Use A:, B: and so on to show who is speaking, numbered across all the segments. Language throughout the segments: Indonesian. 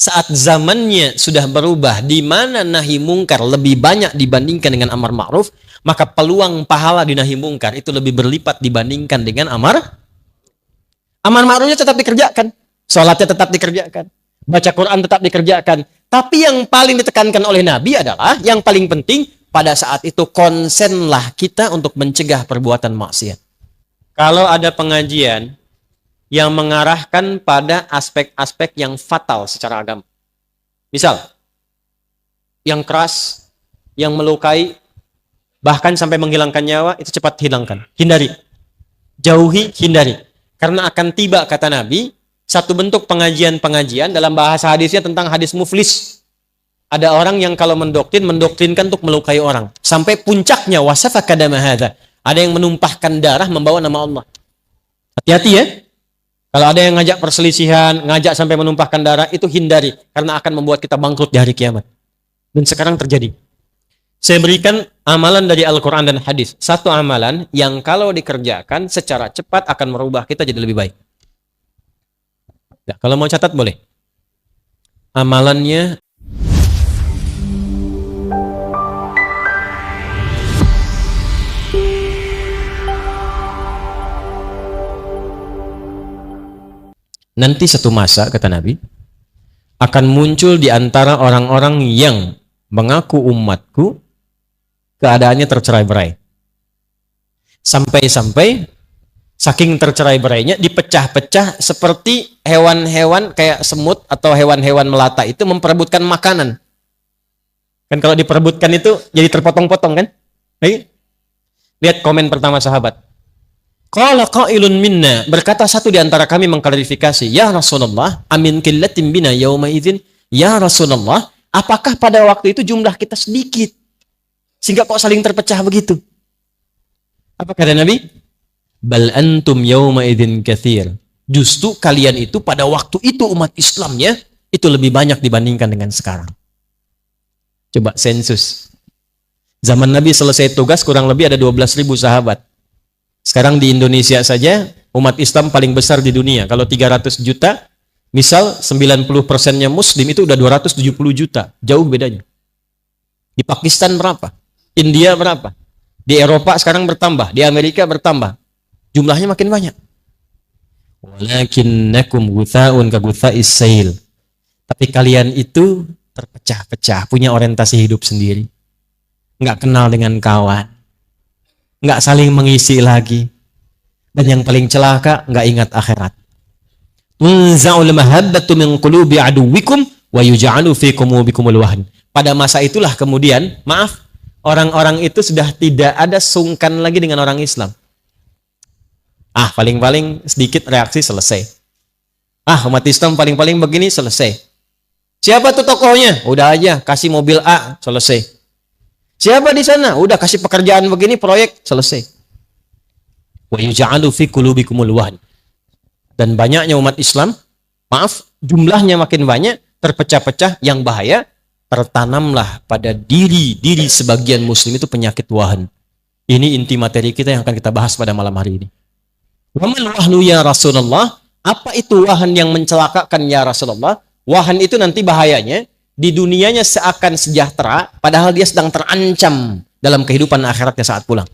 A: saat zamannya sudah berubah, di mana nahi mungkar lebih banyak dibandingkan dengan amar ma'ruf, maka peluang pahala di nahi mungkar itu lebih berlipat dibandingkan dengan amar ma'rufnya tetap dikerjakan, sholatnya tetap dikerjakan, baca Quran tetap dikerjakan. Tapi yang paling ditekankan oleh Nabi adalah, yang paling penting pada saat itu konsenlah kita untuk mencegah perbuatan maksiat. Kalau ada pengajian yang mengarahkan pada aspek-aspek yang fatal secara agama, misal yang keras, yang melukai, bahkan sampai menghilangkan nyawa, itu cepat hilangkan, hindari, jauhi, hindari. Karena akan tiba, kata Nabi, satu bentuk pengajian-pengajian dalam bahasa hadisnya tentang hadis muflis. Ada orang yang kalau mendoktrinkan untuk melukai orang. Sampai puncaknya, wasafaka dama hadza. Ada yang menumpahkan darah membawa nama Allah. Hati-hati ya. Kalau ada yang ngajak perselisihan, ngajak sampai menumpahkan darah, itu hindari. Karena akan membuat kita bangkrut di hari kiamat. Dan sekarang terjadi. Saya berikan amalan dari Al-Quran dan hadis. Satu amalan yang kalau dikerjakan secara cepat akan merubah kita jadi lebih baik. Nah, kalau mau catat boleh. Amalannya nanti satu masa, kata Nabi, akan muncul di antara orang-orang yang mengaku umatku, keadaannya tercerai-berai. Sampai-sampai saking tercerai-berainya dipecah-pecah seperti hewan-hewan kayak semut atau hewan-hewan melata itu memperebutkan makanan. Kan kalau diperebutkan itu jadi terpotong-potong kan? Lihat komen pertama sahabat. Qala qailun minna, berkata satu di antara kami mengklarifikasi, ya Rasulullah, amin qillatin bina yauma idzin, ya Rasulullah, apakah pada waktu itu jumlah kita sedikit sehingga kok saling terpecah begitu? Apa kata Nabi? Bal antum yauma idzin katsir. Justru kalian itu pada waktu itu umat Islamnya itu lebih banyak dibandingkan dengan sekarang. Coba sensus. Zaman Nabi selesai tugas kurang lebih ada 12.000 sahabat. Sekarang di Indonesia saja umat Islam paling besar di dunia. Kalau 300 juta, misal 90%-nya Muslim, itu udah 270 juta. Jauh bedanya. Di Pakistan berapa? India berapa? Di Eropa sekarang bertambah. Di Amerika bertambah. Jumlahnya makin banyak. Walakinnakum gutha'un ka gutha'is sail. Tapi kalian itu terpecah-pecah, punya orientasi hidup sendiri. Nggak kenal dengan kawan. Nggak saling mengisi lagi. Dan yang paling celaka, nggak ingat akhirat. Tunza'ul mahabbatu min qulubi aduwikum wa yuj'alu fi qulubikumul wahn. Pada masa itulah kemudian, maaf, orang-orang itu sudah tidak ada sungkan lagi dengan orang Islam. Paling-paling sedikit reaksi selesai. Umat Islam paling-paling begini selesai. Siapa tuh tokohnya? Udah aja, kasih mobil A, selesai. Siapa di sana? Udah kasih pekerjaan begini, proyek, selesai. Wa yuj'alu fi qulubikumul wahn. Dan banyaknya umat Islam, maaf, jumlahnya makin banyak, terpecah-pecah, yang bahaya, tertanamlah pada diri sebagian muslim itu penyakit wahan. Ini inti materi kita yang akan kita bahas pada malam hari ini. Wa mal wahnu ya Rasulullah? Apa itu wahan yang mencelakakan ya Rasulullah? Wahan itu nanti bahayanya, di dunianya seakan sejahtera, padahal dia sedang terancam dalam kehidupan akhiratnya saat pulang.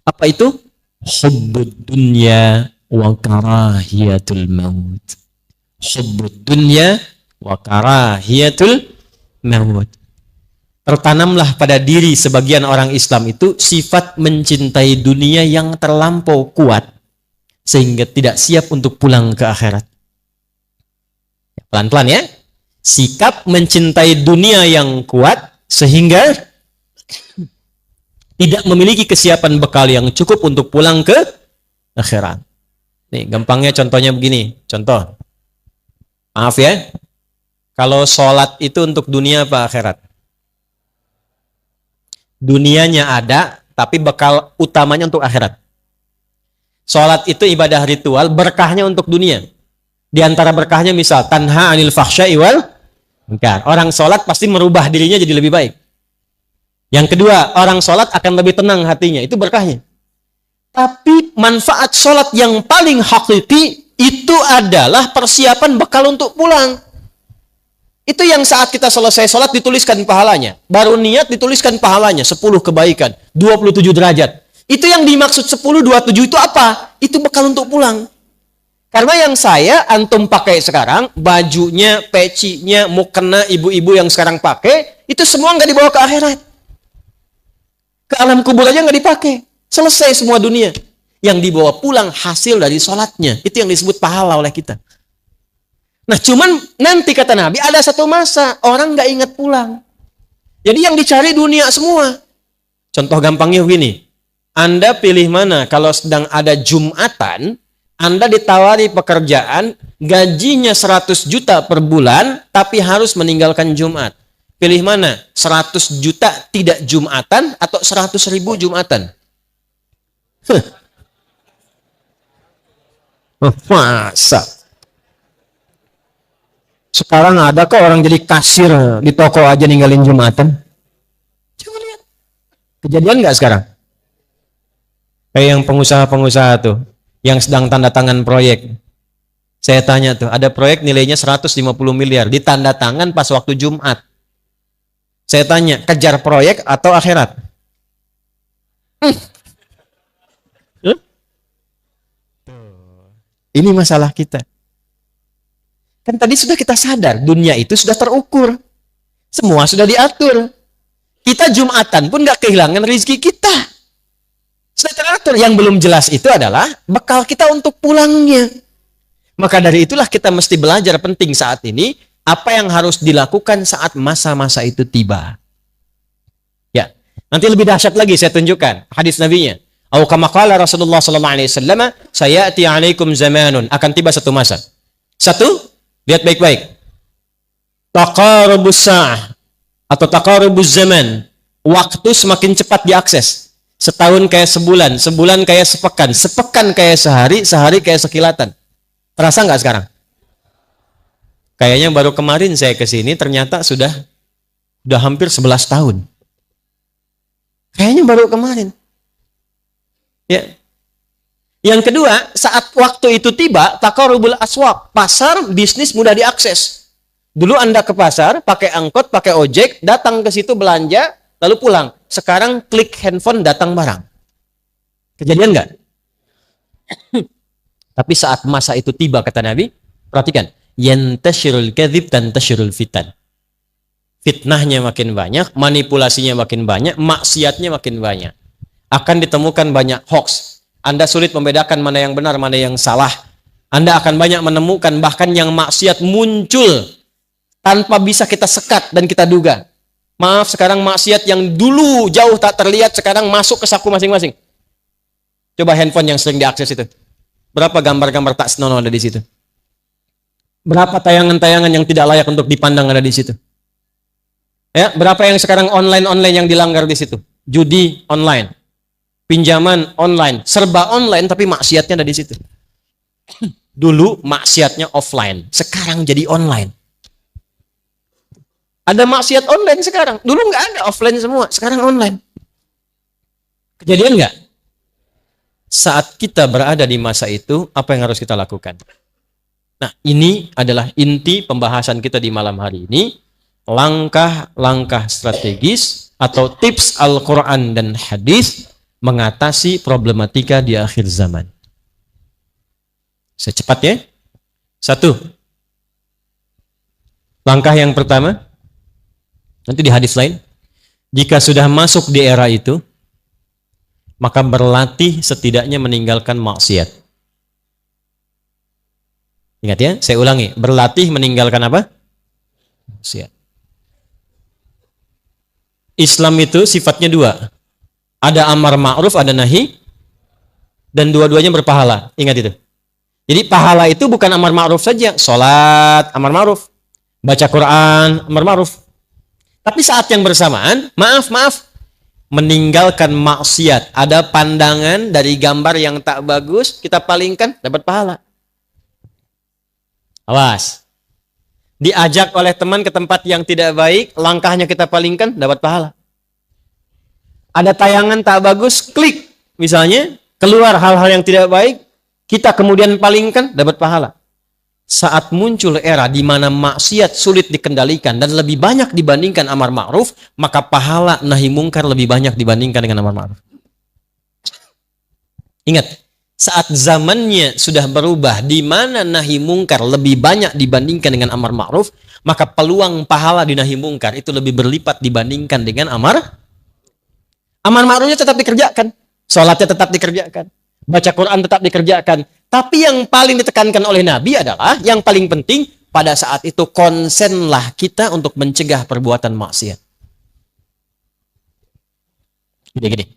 A: Apa itu? Hubbud dunya wa karahiyatul maut. Hubbud dunya wa karahiyatul maut. Tertanamlah pada diri sebagian orang Islam itu sifat mencintai dunia yang terlampau kuat, sehingga tidak siap untuk pulang ke akhirat. Pelan-pelan ya. Sikap mencintai dunia yang kuat sehingga tidak memiliki kesiapan bekal yang cukup untuk pulang ke akhirat. Nih, gampangnya contohnya begini. Contoh. Maaf ya. Kalau sholat itu untuk dunia apa akhirat? Dunianya ada, tapi bekal utamanya untuk akhirat. Sholat itu ibadah ritual, berkahnya untuk dunia. Di antara berkahnya misal, tanha anil fahsya'i wal munkar. Orang sholat pasti merubah dirinya jadi lebih baik. Yang kedua, orang sholat akan lebih tenang hatinya. Itu berkahnya. Tapi manfaat sholat yang paling hakiki itu adalah persiapan bekal untuk pulang. Itu yang saat kita selesai sholat dituliskan pahalanya. Baru niat dituliskan pahalanya. 10 kebaikan. 27 derajat. Itu yang dimaksud 10, 27 itu apa? Itu bekal untuk pulang. Karena yang antum pakai sekarang, bajunya, pecinya, mukena ibu-ibu yang sekarang pakai, itu semua nggak dibawa ke akhirat. Ke alam kubur aja nggak dipakai. Selesai semua dunia. Yang dibawa pulang hasil dari sholatnya. Itu yang disebut pahala oleh kita. Nah cuman nanti kata Nabi ada satu masa orang nggak ingat pulang. Jadi yang dicari dunia semua. Contoh gampangnya begini. Anda pilih mana kalau sedang ada Jumatan, Anda ditawari pekerjaan, gajinya 100 juta per bulan, tapi harus meninggalkan Jumat. Pilih mana? 100 juta tidak Jumatan atau 100.000 Jumatan? Masa? Sekarang ada kok orang jadi kasir di toko aja ninggalin Jumatan? Coba lihat. Kejadian nggak sekarang? Kayak yang pengusaha-pengusaha tuh, yang sedang tanda tangan proyek. Saya tanya tuh, ada proyek nilainya 150 miliar, ditanda tangan pas waktu Jumat. Saya tanya, kejar proyek atau akhirat? Ini masalah kita. Kan tadi sudah kita sadar, dunia itu sudah terukur. Semua sudah diatur. Kita Jumatan pun gak kehilangan rezeki kita. Sudah teratur. Yang belum jelas itu adalah bekal kita untuk pulangnya. Maka dari itulah kita mesti belajar penting saat ini, apa yang harus dilakukan saat masa-masa itu tiba. Ya, nanti lebih dahsyat lagi saya tunjukkan hadis nabinya. Au kama qala Rasulullah sallallahu alaihi wasallam, sayati 'alaikum zamanun, akan tiba satu masa. Satu, lihat baik-baik. Taqarubus sa'ah atau taqarubuz zaman. Waktu semakin cepat diakses. Setahun kayak sebulan, sebulan kayak sepekan, sepekan kayak sehari, sehari kayak sekilatan. Terasa nggak sekarang? Kayaknya baru kemarin saya ke sini ternyata sudah hampir 11 tahun. Kayaknya baru kemarin. Ya. Yang kedua, saat waktu itu tiba, taqarubul aswaq, pasar bisnis mudah diakses. Dulu Anda ke pasar, pakai angkot, pakai ojek, datang ke situ belanja, lalu pulang. Sekarang klik handphone, datang barang. Kejadian nggak? Tapi saat masa itu tiba, kata Nabi, perhatikan, yantashirul kadzib dan tashirul fitan. Fitnahnya makin banyak, manipulasinya makin banyak, maksiatnya makin banyak. Akan ditemukan banyak hoax. Anda sulit membedakan mana yang benar, mana yang salah. Anda akan banyak menemukan bahkan yang maksiat muncul tanpa bisa kita sekat dan kita duga. Maaf, sekarang maksiat yang dulu jauh tak terlihat sekarang masuk ke saku masing-masing. Coba handphone yang sering diakses itu. Berapa gambar-gambar tak senonoh ada di situ? Berapa tayangan-tayangan yang tidak layak untuk dipandang ada di situ? Ya, berapa yang sekarang online yang dilanggar di situ? Judi online. Pinjaman online, serba online tapi maksiatnya ada di situ. Dulu maksiatnya offline, sekarang jadi online. Ada maksiat online sekarang, dulu nggak ada, offline semua, sekarang online. Kejadian nggak? Saat kita berada di masa itu, apa yang harus kita lakukan? Nah, ini adalah inti pembahasan kita di malam hari ini. Langkah-langkah strategis atau tips Al-Quran dan hadis mengatasi problematika di akhir zaman. Secepatnya. Satu. Langkah yang pertama, nanti di hadis lain, jika sudah masuk di era itu, maka berlatih setidaknya meninggalkan maksiat. Ingat ya, saya ulangi, berlatih meninggalkan apa? Maksiat. Islam itu sifatnya dua. Ada amar ma'ruf, ada nahi, dan dua-duanya berpahala. Ingat itu. Jadi pahala itu bukan amar ma'ruf saja. Sholat, amar ma'ruf. Baca Quran, amar ma'ruf. Tapi saat yang bersamaan, maaf, meninggalkan maksiat. Ada pandangan dari gambar yang tak bagus, kita palingkan, dapat pahala. Awas. Diajak oleh teman ke tempat yang tidak baik, langkahnya kita palingkan, dapat pahala. Ada tayangan tak bagus, klik. Misalnya, keluar hal-hal yang tidak baik, kita kemudian palingkan, dapat pahala. Saat muncul era di mana maksiat sulit dikendalikan dan lebih banyak dibandingkan amar ma'ruf, maka pahala nahi mungkar lebih banyak dibandingkan dengan amar ma'ruf. Ingat, saat zamannya sudah berubah di mana nahi mungkar lebih banyak dibandingkan dengan amar ma'ruf, maka peluang pahala di nahi mungkar itu lebih berlipat dibandingkan dengan amar ma'rufnya tetap dikerjakan, sholatnya tetap dikerjakan, baca Quran tetap dikerjakan. Tapi yang paling ditekankan oleh Nabi adalah, yang paling penting pada saat itu konsenlah kita untuk mencegah perbuatan maksiat. Gini.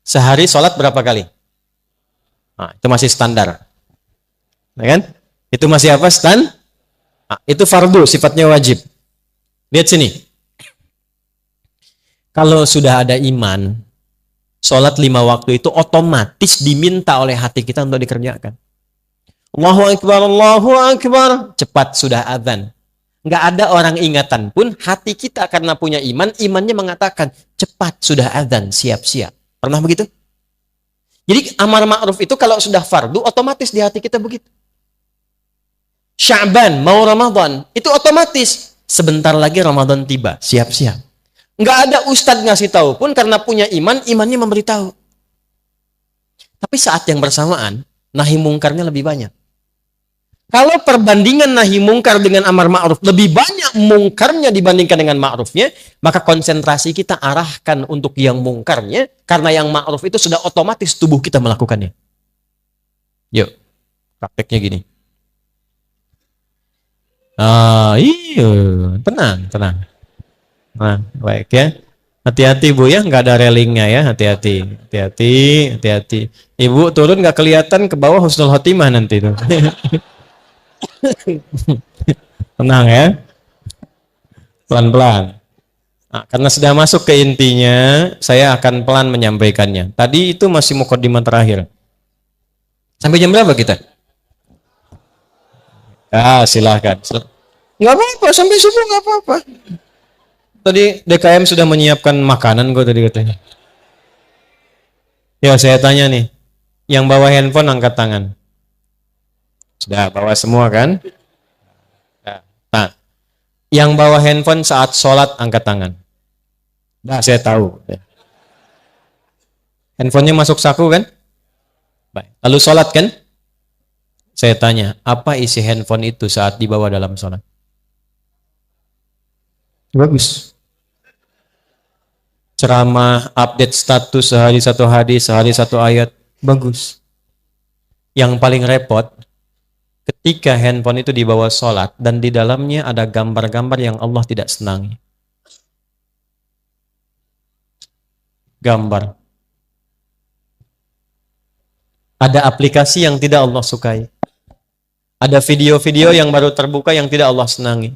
A: Sehari sholat berapa kali? Nah, itu masih standar. Nah, kan? Itu masih apa? Nah, itu fardu, sifatnya wajib. Lihat sini. Kalau sudah ada iman, sholat 5 waktu itu otomatis diminta oleh hati kita untuk dikerjakan. Allahu Akbar, Allahu Akbar. Cepat sudah azan. Nggak ada orang ingatan pun, hati kita karena punya iman, imannya mengatakan, cepat sudah azan, siap-siap. Pernah begitu? Jadi amar ma'ruf itu kalau sudah fardu, otomatis di hati kita begitu. Sya'ban, mau Ramadan, itu otomatis. Sebentar lagi Ramadan tiba, siap-siap. Nggak ada ustadz ngasih tahu pun, karena punya iman, imannya memberitahu. Tapi saat yang bersamaan, nahi mungkarnya lebih banyak. Kalau perbandingan nahi mungkar dengan amar ma'ruf lebih banyak mungkarnya dibandingkan dengan ma'rufnya, maka konsentrasi kita arahkan untuk yang mungkarnya, karena yang ma'ruf itu sudah otomatis tubuh kita melakukannya. Yuk, prakteknya gini. Iya, tenang. Nah, baik ya. Hati-hati Bu ya, nggak ada railingnya ya, hati-hati. Ibu turun nggak kelihatan ke bawah husnul khotimah nanti tuh. Tenang ya. Pelan-pelan. Nah, karena sudah masuk ke intinya, saya akan pelan menyampaikannya. Tadi itu masih mukadimah terakhir. Sampai jam berapa kita? Silahkan. Nggak apa-apa, sampai subuh nggak apa-apa. Tadi DKM sudah menyiapkan makanan kok tadi katanya. Ya, saya tanya nih. Yang bawa handphone angkat tangan. Sudah bawa semua kan? Nah, yang bawa handphone saat sholat angkat tangan. Nah, saya tahu. Handphonenya masuk saku kan? Baik. Lalu sholat kan? Saya tanya, apa isi handphone itu saat dibawa dalam sholat? Bagus. Ceramah, update status sehari satu hadis, sehari satu ayat. Bagus. Yang paling repot, ketika handphone itu dibawa sholat dan di dalamnya ada gambar-gambar yang Allah tidak senangi. Gambar. Ada aplikasi yang tidak Allah sukai. Ada video-video yang baru terbuka yang tidak Allah senangi.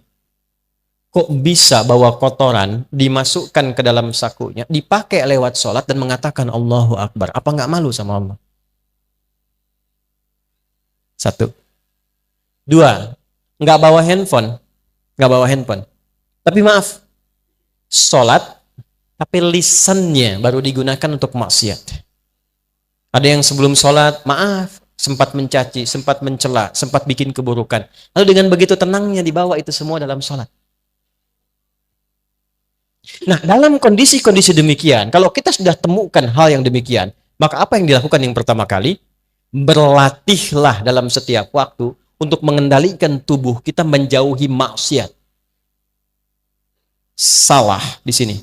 A: Kok bisa bawa kotoran, dimasukkan ke dalam sakunya, dipakai lewat sholat dan mengatakan Allahu Akbar? Apa nggak malu sama Allah? 1. 2, nggak bawa handphone. Tapi maaf, sholat, tapi lisannya baru digunakan untuk maksiat. Ada yang sebelum sholat, maaf, sempat mencaci, sempat mencela, sempat bikin keburukan. Lalu dengan begitu tenangnya dibawa itu semua dalam sholat. Nah, dalam kondisi-kondisi demikian, kalau kita sudah temukan hal yang demikian, maka apa yang dilakukan yang pertama kali? Berlatihlah dalam setiap waktu untuk mengendalikan tubuh kita menjauhi maksiat. Salah di sini.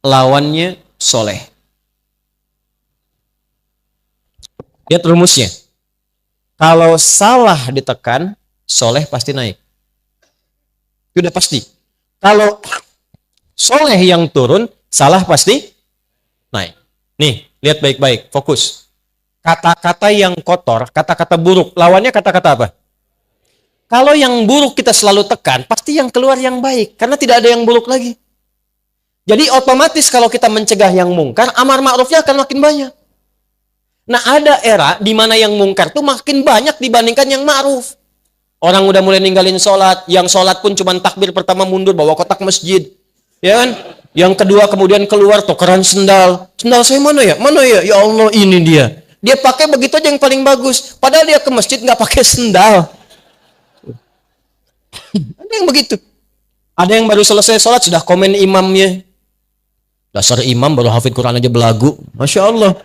A: Lawannya soleh. Lihat rumusnya. Kalau salah ditekan, soleh pasti naik. Sudah pasti. Kalau soleh yang turun, salah pasti naik. Nih, lihat baik-baik, fokus. Kata-kata yang kotor, kata-kata buruk, lawannya kata-kata apa? Kalau yang buruk kita selalu tekan, pasti yang keluar yang baik, karena tidak ada yang buruk lagi. Jadi otomatis kalau kita mencegah yang mungkar, amar ma'rufnya akan makin banyak. Nah, ada era di mana yang mungkar tuh makin banyak dibandingkan yang ma'ruf. Orang udah mulai ninggalin sholat, yang sholat pun cuma takbir pertama mundur, bawa kotak masjid. Ya kan? Yang kedua kemudian keluar tukeran sendal. Sendal saya mana ya? Mana ya? Ya Allah, ini dia. Dia pakai begitu aja yang paling bagus. Padahal dia ke masjid nggak pakai sendal. Ada yang begitu. Ada yang baru selesai sholat sudah komen imamnya. Dasar imam baru hafid Quran aja belagu. Masya Allah.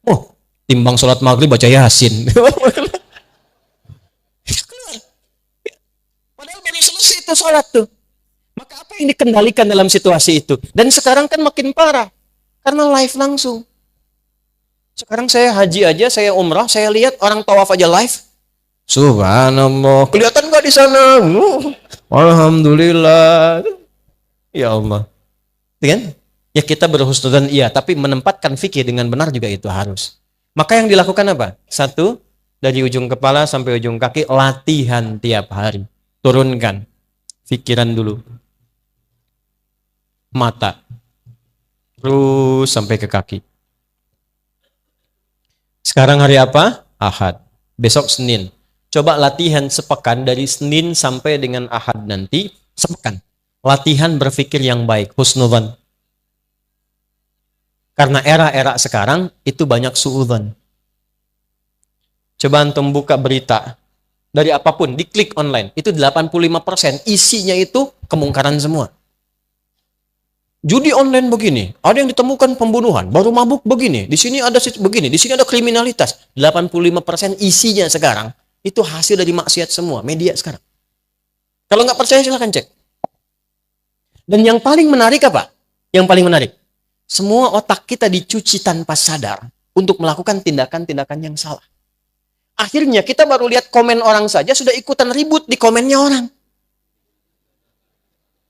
A: Oh, timbang sholat maghrib baca Yasin. Padahal baru selesai itu sholat tuh. Maka apa yang dikendalikan dalam situasi itu? Dan sekarang kan makin parah. Karena live langsung. Sekarang saya haji aja, saya umrah, saya lihat orang tawaf aja live. Subhanallah. Kelihatan nggak di sana? Alhamdulillah. Ya Allah. Kan? Ya kita berhusnudzon iya, tapi menempatkan fikih dengan benar juga itu harus. Maka yang dilakukan apa? Satu, dari ujung kepala sampai ujung kaki, latihan tiap hari. Turunkan pikiran dulu. Mata. Terus sampai ke kaki. Sekarang hari apa? Ahad. Besok Senin. Coba latihan sepekan dari Senin sampai dengan Ahad nanti. Sepekan. Latihan berpikir yang baik. Husnudzon. Karena era-era sekarang itu banyak suudzon. Coba antum buka berita dari apapun, diklik online, itu 85% isinya itu kemungkaran semua. Judi online begini, ada yang ditemukan pembunuhan, baru mabuk begini, di sini ada begini, di sini ada kriminalitas. 85% isinya sekarang itu hasil dari maksiat semua, media sekarang. Kalau nggak percaya silahkan cek. Dan yang paling menarik apa? Yang paling menarik, semua otak kita dicuci tanpa sadar untuk melakukan tindakan-tindakan yang salah. Akhirnya kita baru lihat komen orang saja sudah ikutan ribut di komennya orang.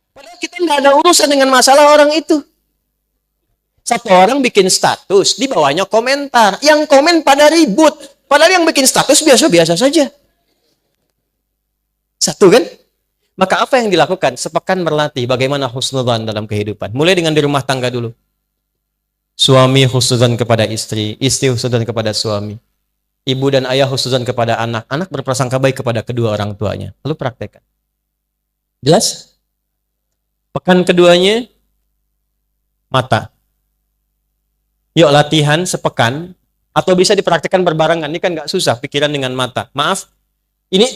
A: Padahal kita nggak ada urusan dengan masalah orang itu. Satu orang bikin status, di bawahnya komentar. Yang komen pada ribut. Padahal yang bikin status biasa-biasa saja. Satu kan? Maka apa yang dilakukan? Sepekan berlatih bagaimana husnudzon dalam kehidupan. Mulai dengan di rumah tangga dulu. Suami husnudzon kepada istri, istri husnudzon kepada suami. Ibu dan ayah husnudzon kepada anak, anak berprasangka baik kepada kedua orang tuanya. Lalu praktekkan. Jelas? Pekan keduanya, mata. Yuk latihan sepekan, atau bisa dipraktekkan berbarengan. Ini kan nggak susah, pikiran dengan mata. Maaf, ini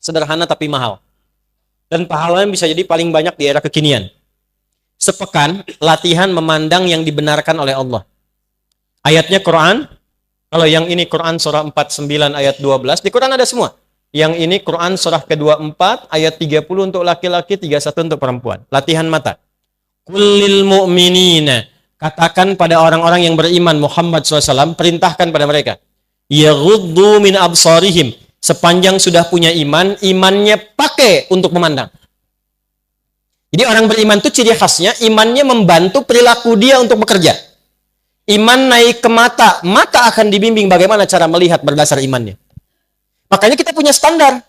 A: sederhana tapi mahal. Dan pahalanya bisa jadi paling banyak di era kekinian. Sepekan, latihan memandang yang dibenarkan oleh Allah. Ayatnya Quran, kalau yang ini Quran surah 49 ayat 12, di Quran ada semua. Yang ini Quran surah ke-24 ayat 30 untuk laki-laki, 31 untuk perempuan. Latihan mata. Kullil mu'minina. Katakan pada orang-orang yang beriman Muhammad SAW, perintahkan pada mereka. Yaghuddu min absarihim. Sepanjang sudah punya iman, imannya pakai untuk memandang. Jadi orang beriman itu ciri khasnya, imannya membantu perilaku dia untuk bekerja. Iman naik ke mata, mata akan dibimbing bagaimana cara melihat berdasar imannya. Makanya kita punya standar.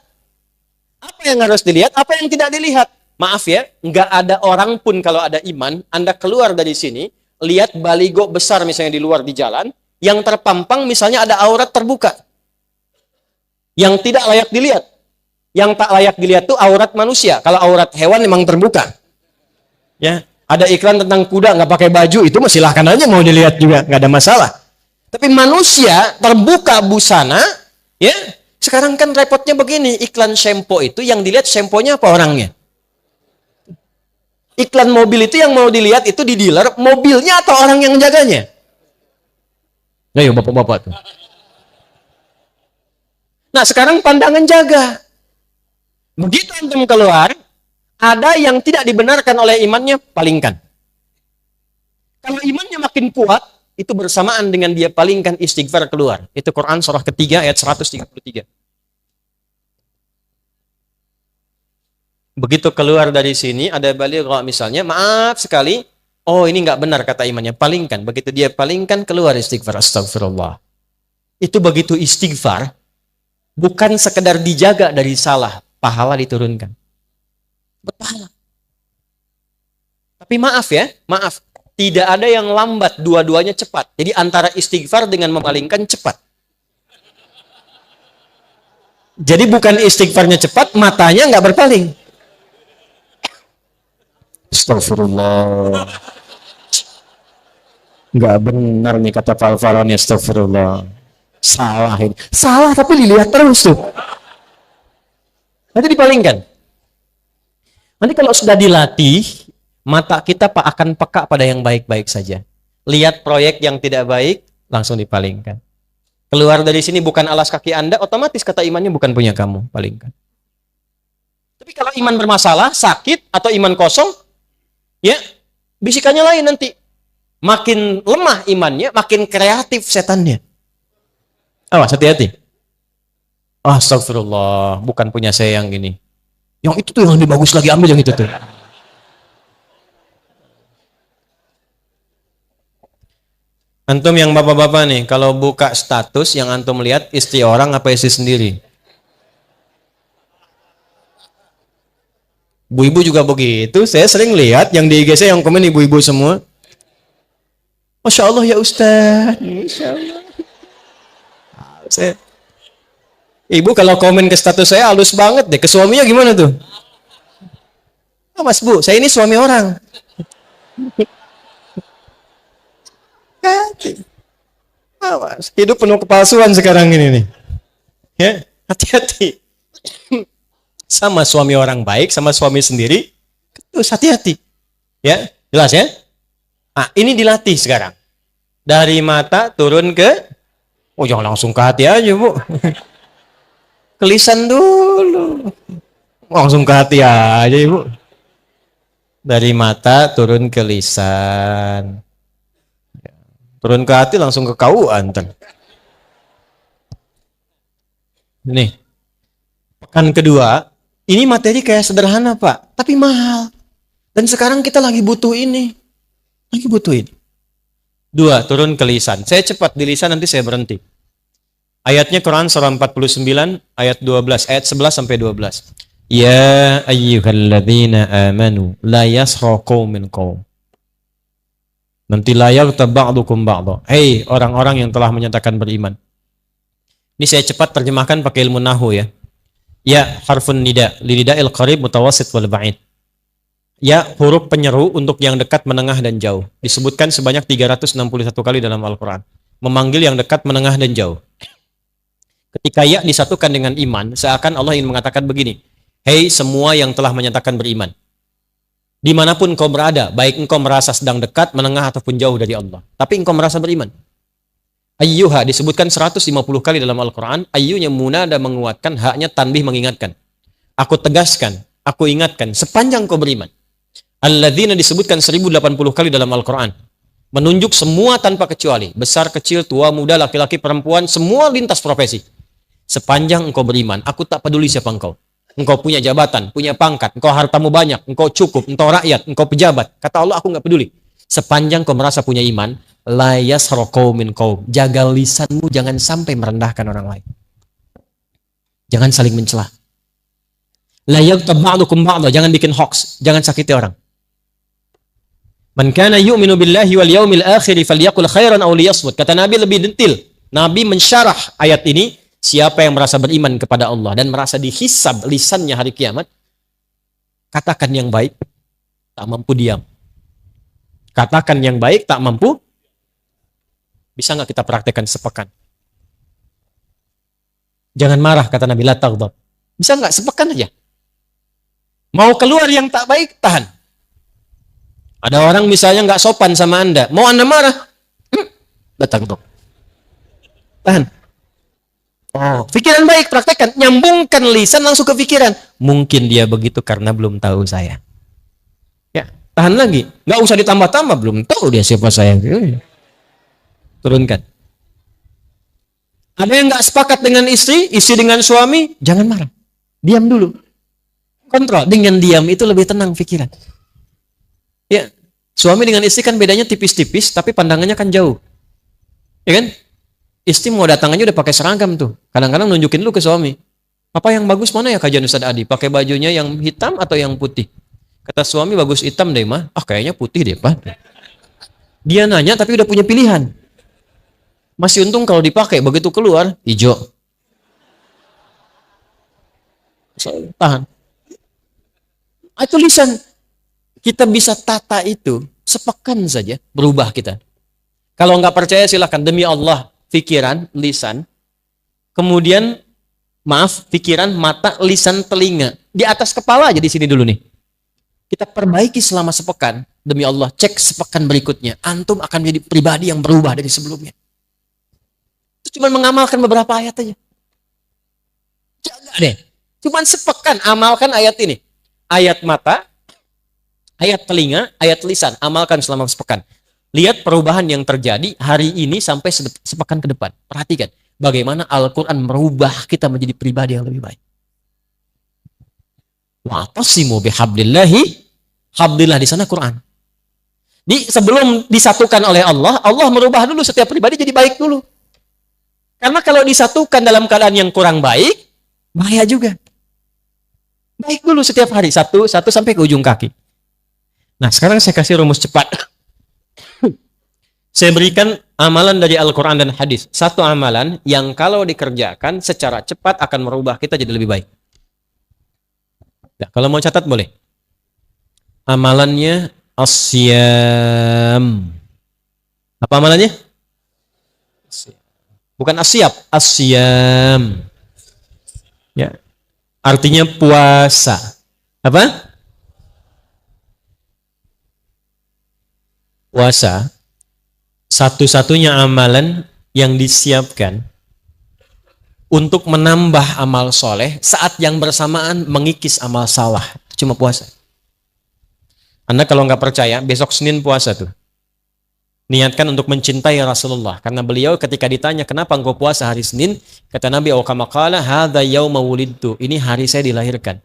A: Apa yang harus dilihat, apa yang tidak dilihat. Maaf ya, nggak ada orang pun kalau ada iman, Anda keluar dari sini, lihat baligo besar misalnya di luar di jalan, yang terpampang misalnya ada aurat terbuka. Yang tidak layak dilihat. Yang tak layak dilihat itu aurat manusia. Kalau aurat hewan memang terbuka. Ya, ada iklan tentang kuda nggak pakai baju, itu mah silahkan aja mau dilihat juga, nggak ada masalah. Tapi manusia terbuka busana, ya. Sekarang kan repotnya begini, iklan shampoo itu yang dilihat shampoo-nya apa orangnya? Iklan mobil itu yang mau dilihat itu di dealer, mobilnya atau orang yang jaganya? Ayo bapak-bapak tuh. Nah sekarang pandangan jaga. Begitu antum keluar, ada yang tidak dibenarkan oleh imannya, palingkan. Kalau imannya makin kuat, itu bersamaan dengan dia palingkan istighfar keluar. Itu Quran surah ketiga ayat 133. Begitu keluar dari sini, ada balighah misalnya, maaf sekali, oh ini nggak benar kata imannya, palingkan. Begitu dia palingkan, keluar istighfar, astagfirullah. Itu begitu istighfar, bukan sekedar dijaga dari salah, pahala diturunkan. Berpahala. Tapi maaf ya, maaf. Tidak ada yang lambat, dua-duanya cepat. Jadi antara istighfar dengan memalingkan cepat. Jadi bukan istighfarnya cepat, matanya nggak berpaling. Astagfirullah. Nggak benar nih kata Pak Alvaroni, astagfirullah. Salah ini. Salah tapi dilihat terus tuh. Nanti dipalingkan. Nanti kalau sudah dilatih, mata kita akan peka pada yang baik-baik saja. Lihat proyek yang tidak baik, langsung dipalingkan. Keluar dari sini bukan alas kaki Anda, otomatis kata imannya bukan punya kamu, palingkan. Tapi kalau iman bermasalah, sakit, atau iman kosong, ya, bisikannya lain nanti. Makin lemah imannya, makin kreatif setannya. Awas, hati-hati. Astagfirullah, bukan punya saya yang ini. Yang itu tuh yang lebih bagus lagi, ambil yang itu tuh. Antum yang bapak-bapak nih, kalau buka status yang antum lihat istri orang apa istri sendiri? Ibu-ibu juga begitu. Saya sering lihat yang di IG saya yang komen ibu-ibu semua. Masya Allah ya Ustaz. Masya Allah. Ibu kalau komen ke status saya halus banget deh. Ke suaminya gimana tuh? Oh, Mas Bu, saya ini suami orang. Awas, hidup penuh kepalsuan sekarang ini nih. Ya, hati-hati. Sama suami orang baik, sama suami sendiri, terus hati-hati. Ya, jelas ya? Nah, ini dilatih sekarang. Dari mata turun ke, oh jangan langsung ke hati aja Bu. Ke lisan dulu. Langsung ke hati aja Ibu. Dari mata turun ke lisan. Turun ke hati langsung ke kauan. Nih, pekan kedua, ini materi kayak sederhana Pak, tapi mahal. Dan sekarang kita lagi butuh ini. Lagi butuh ini. 2, turun ke lisan. Saya cepat di lisan, nanti saya berhenti. Ayatnya Quran surah 49, ayat 12, ayat 11 sampai 12. Ya ayyuhalladzina amanu la yasra qaumin qaum. Nanti layak ba'dukum ba'da. Hei orang-orang yang telah menyatakan beriman. Ini saya cepat terjemahkan pakai ilmu nahu ya. Ya harfun nida, lida'il qarib mutawassit wal ba'id. Ya huruf penyeru untuk yang dekat, menengah dan jauh. Disebutkan sebanyak 361 kali dalam Al-Qur'an. Memanggil yang dekat, menengah dan jauh. Ketika ya disatukan dengan iman, seakan Allah ingin mengatakan begini. Hei semua yang telah menyatakan beriman. Dimanapun engkau berada, baik engkau merasa sedang dekat, menengah ataupun jauh dari Allah. Tapi engkau merasa beriman. Ayyuha disebutkan 150 kali dalam Al-Quran. Ayyunya munada menguatkan, haknya tanbih mengingatkan. Aku tegaskan, aku ingatkan, sepanjang engkau beriman. Alladzina disebutkan 1080 kali dalam Al-Quran. Menunjuk semua tanpa kecuali. Besar, kecil, tua, muda, laki-laki, perempuan, semua lintas profesi. Sepanjang engkau beriman, aku tak peduli siapa engkau. Engkau punya jabatan, punya pangkat, engkau hartamu banyak, engkau cukup, engkau rakyat, engkau pejabat. Kata Allah, aku nggak peduli. Sepanjang kau merasa punya iman, la yasra qaumin qaum. Jaga lisanmu, jangan sampai merendahkan orang lain. Jangan saling mencela. La yaghtab ba'dukum ba'da, jangan bikin hoax, jangan sakiti orang. Man kana yu'minu billahi wal yaumil akhir falyaqul khairan aw liyasmut. Kata Nabi lebih detail. Nabi mensyarah ayat ini. Siapa yang merasa beriman kepada Allah dan merasa dihisab lisannya hari kiamat, katakan yang baik, tak mampu diam. Katakan yang baik, tak mampu. Bisa nggak kita praktekkan sepekan? Jangan marah, kata Nabi, la taghdab. Bisa nggak sepekan aja? Mau keluar yang tak baik, tahan. Ada orang misalnya nggak sopan sama Anda, mau Anda marah, la taghdab. Tahan. Oh, pikiran baik, praktekkan. Nyambungkan lisan langsung ke pikiran. Mungkin dia begitu karena belum tahu saya. Ya, tahan lagi. Nggak usah ditambah-tambah, belum tahu dia siapa saya. Turunkan. Ada yang nggak sepakat dengan istri dengan suami, jangan marah. Diam dulu. Kontrol. Dengan diam itu lebih tenang pikiran. Ya, suami dengan istri kan bedanya tipis-tipis, tapi pandangannya kan jauh. Ya kan? Istri mau datangannya udah pakai seragam tuh. Kadang-kadang nunjukin lu ke suami. Apa yang bagus mana ya kajian Ustaz Adi? Pakai bajunya yang hitam atau yang putih? Kata suami bagus hitam deh mah. Ah kayaknya putih deh Pak. Dia nanya tapi udah punya pilihan. Masih untung kalau dipakai, begitu keluar hijau. Tahan. Itu lisan. Kita bisa tata itu sepekan saja berubah kita. Kalau nggak percaya silahkan, demi Allah, pikiran, lisan, kemudian maaf, pikiran, mata, lisan, telinga. Di atas kepala aja di sini dulu nih. Kita perbaiki selama sepekan. Demi Allah, cek sepekan berikutnya. Antum akan menjadi pribadi yang berubah dari sebelumnya. Itu cuma mengamalkan beberapa ayat aja. Jaga deh. Cuma sepekan amalkan ayat ini. Ayat mata, ayat telinga, ayat lisan. Amalkan selama sepekan. Lihat perubahan yang terjadi hari ini sampai sepekan ke depan. Perhatikan bagaimana Al-Quran merubah kita menjadi pribadi yang lebih baik. Wa'tasimu bihablillahi, hablillah di sana Quran. Sebelum disatukan oleh Allah, Allah merubah dulu setiap pribadi jadi baik dulu. Karena kalau disatukan dalam keadaan yang kurang baik, bahaya juga. Baik dulu setiap hari, satu sampai ke ujung kaki. Nah, sekarang saya kasih rumus cepat. Saya berikan amalan dari Al-Quran dan hadis. Satu amalan yang kalau dikerjakan secara cepat akan merubah kita jadi lebih baik. Nah, kalau mau catat boleh. Amalannya asyam. Apa amalannya? Bukan asyab, asyam. Ya. Artinya puasa. Apa? Puasa. Satu-satunya amalan yang disiapkan untuk menambah amal soleh saat yang bersamaan mengikis amal salah. Cuma puasa. Anda kalau nggak percaya, besok Senin puasa tuh. Niatkan untuk mencintai Rasulullah. Karena beliau ketika ditanya, kenapa engkau puasa hari Senin? Kata Nabi, kama qala hadza yauma wulidtu. Ini hari saya dilahirkan.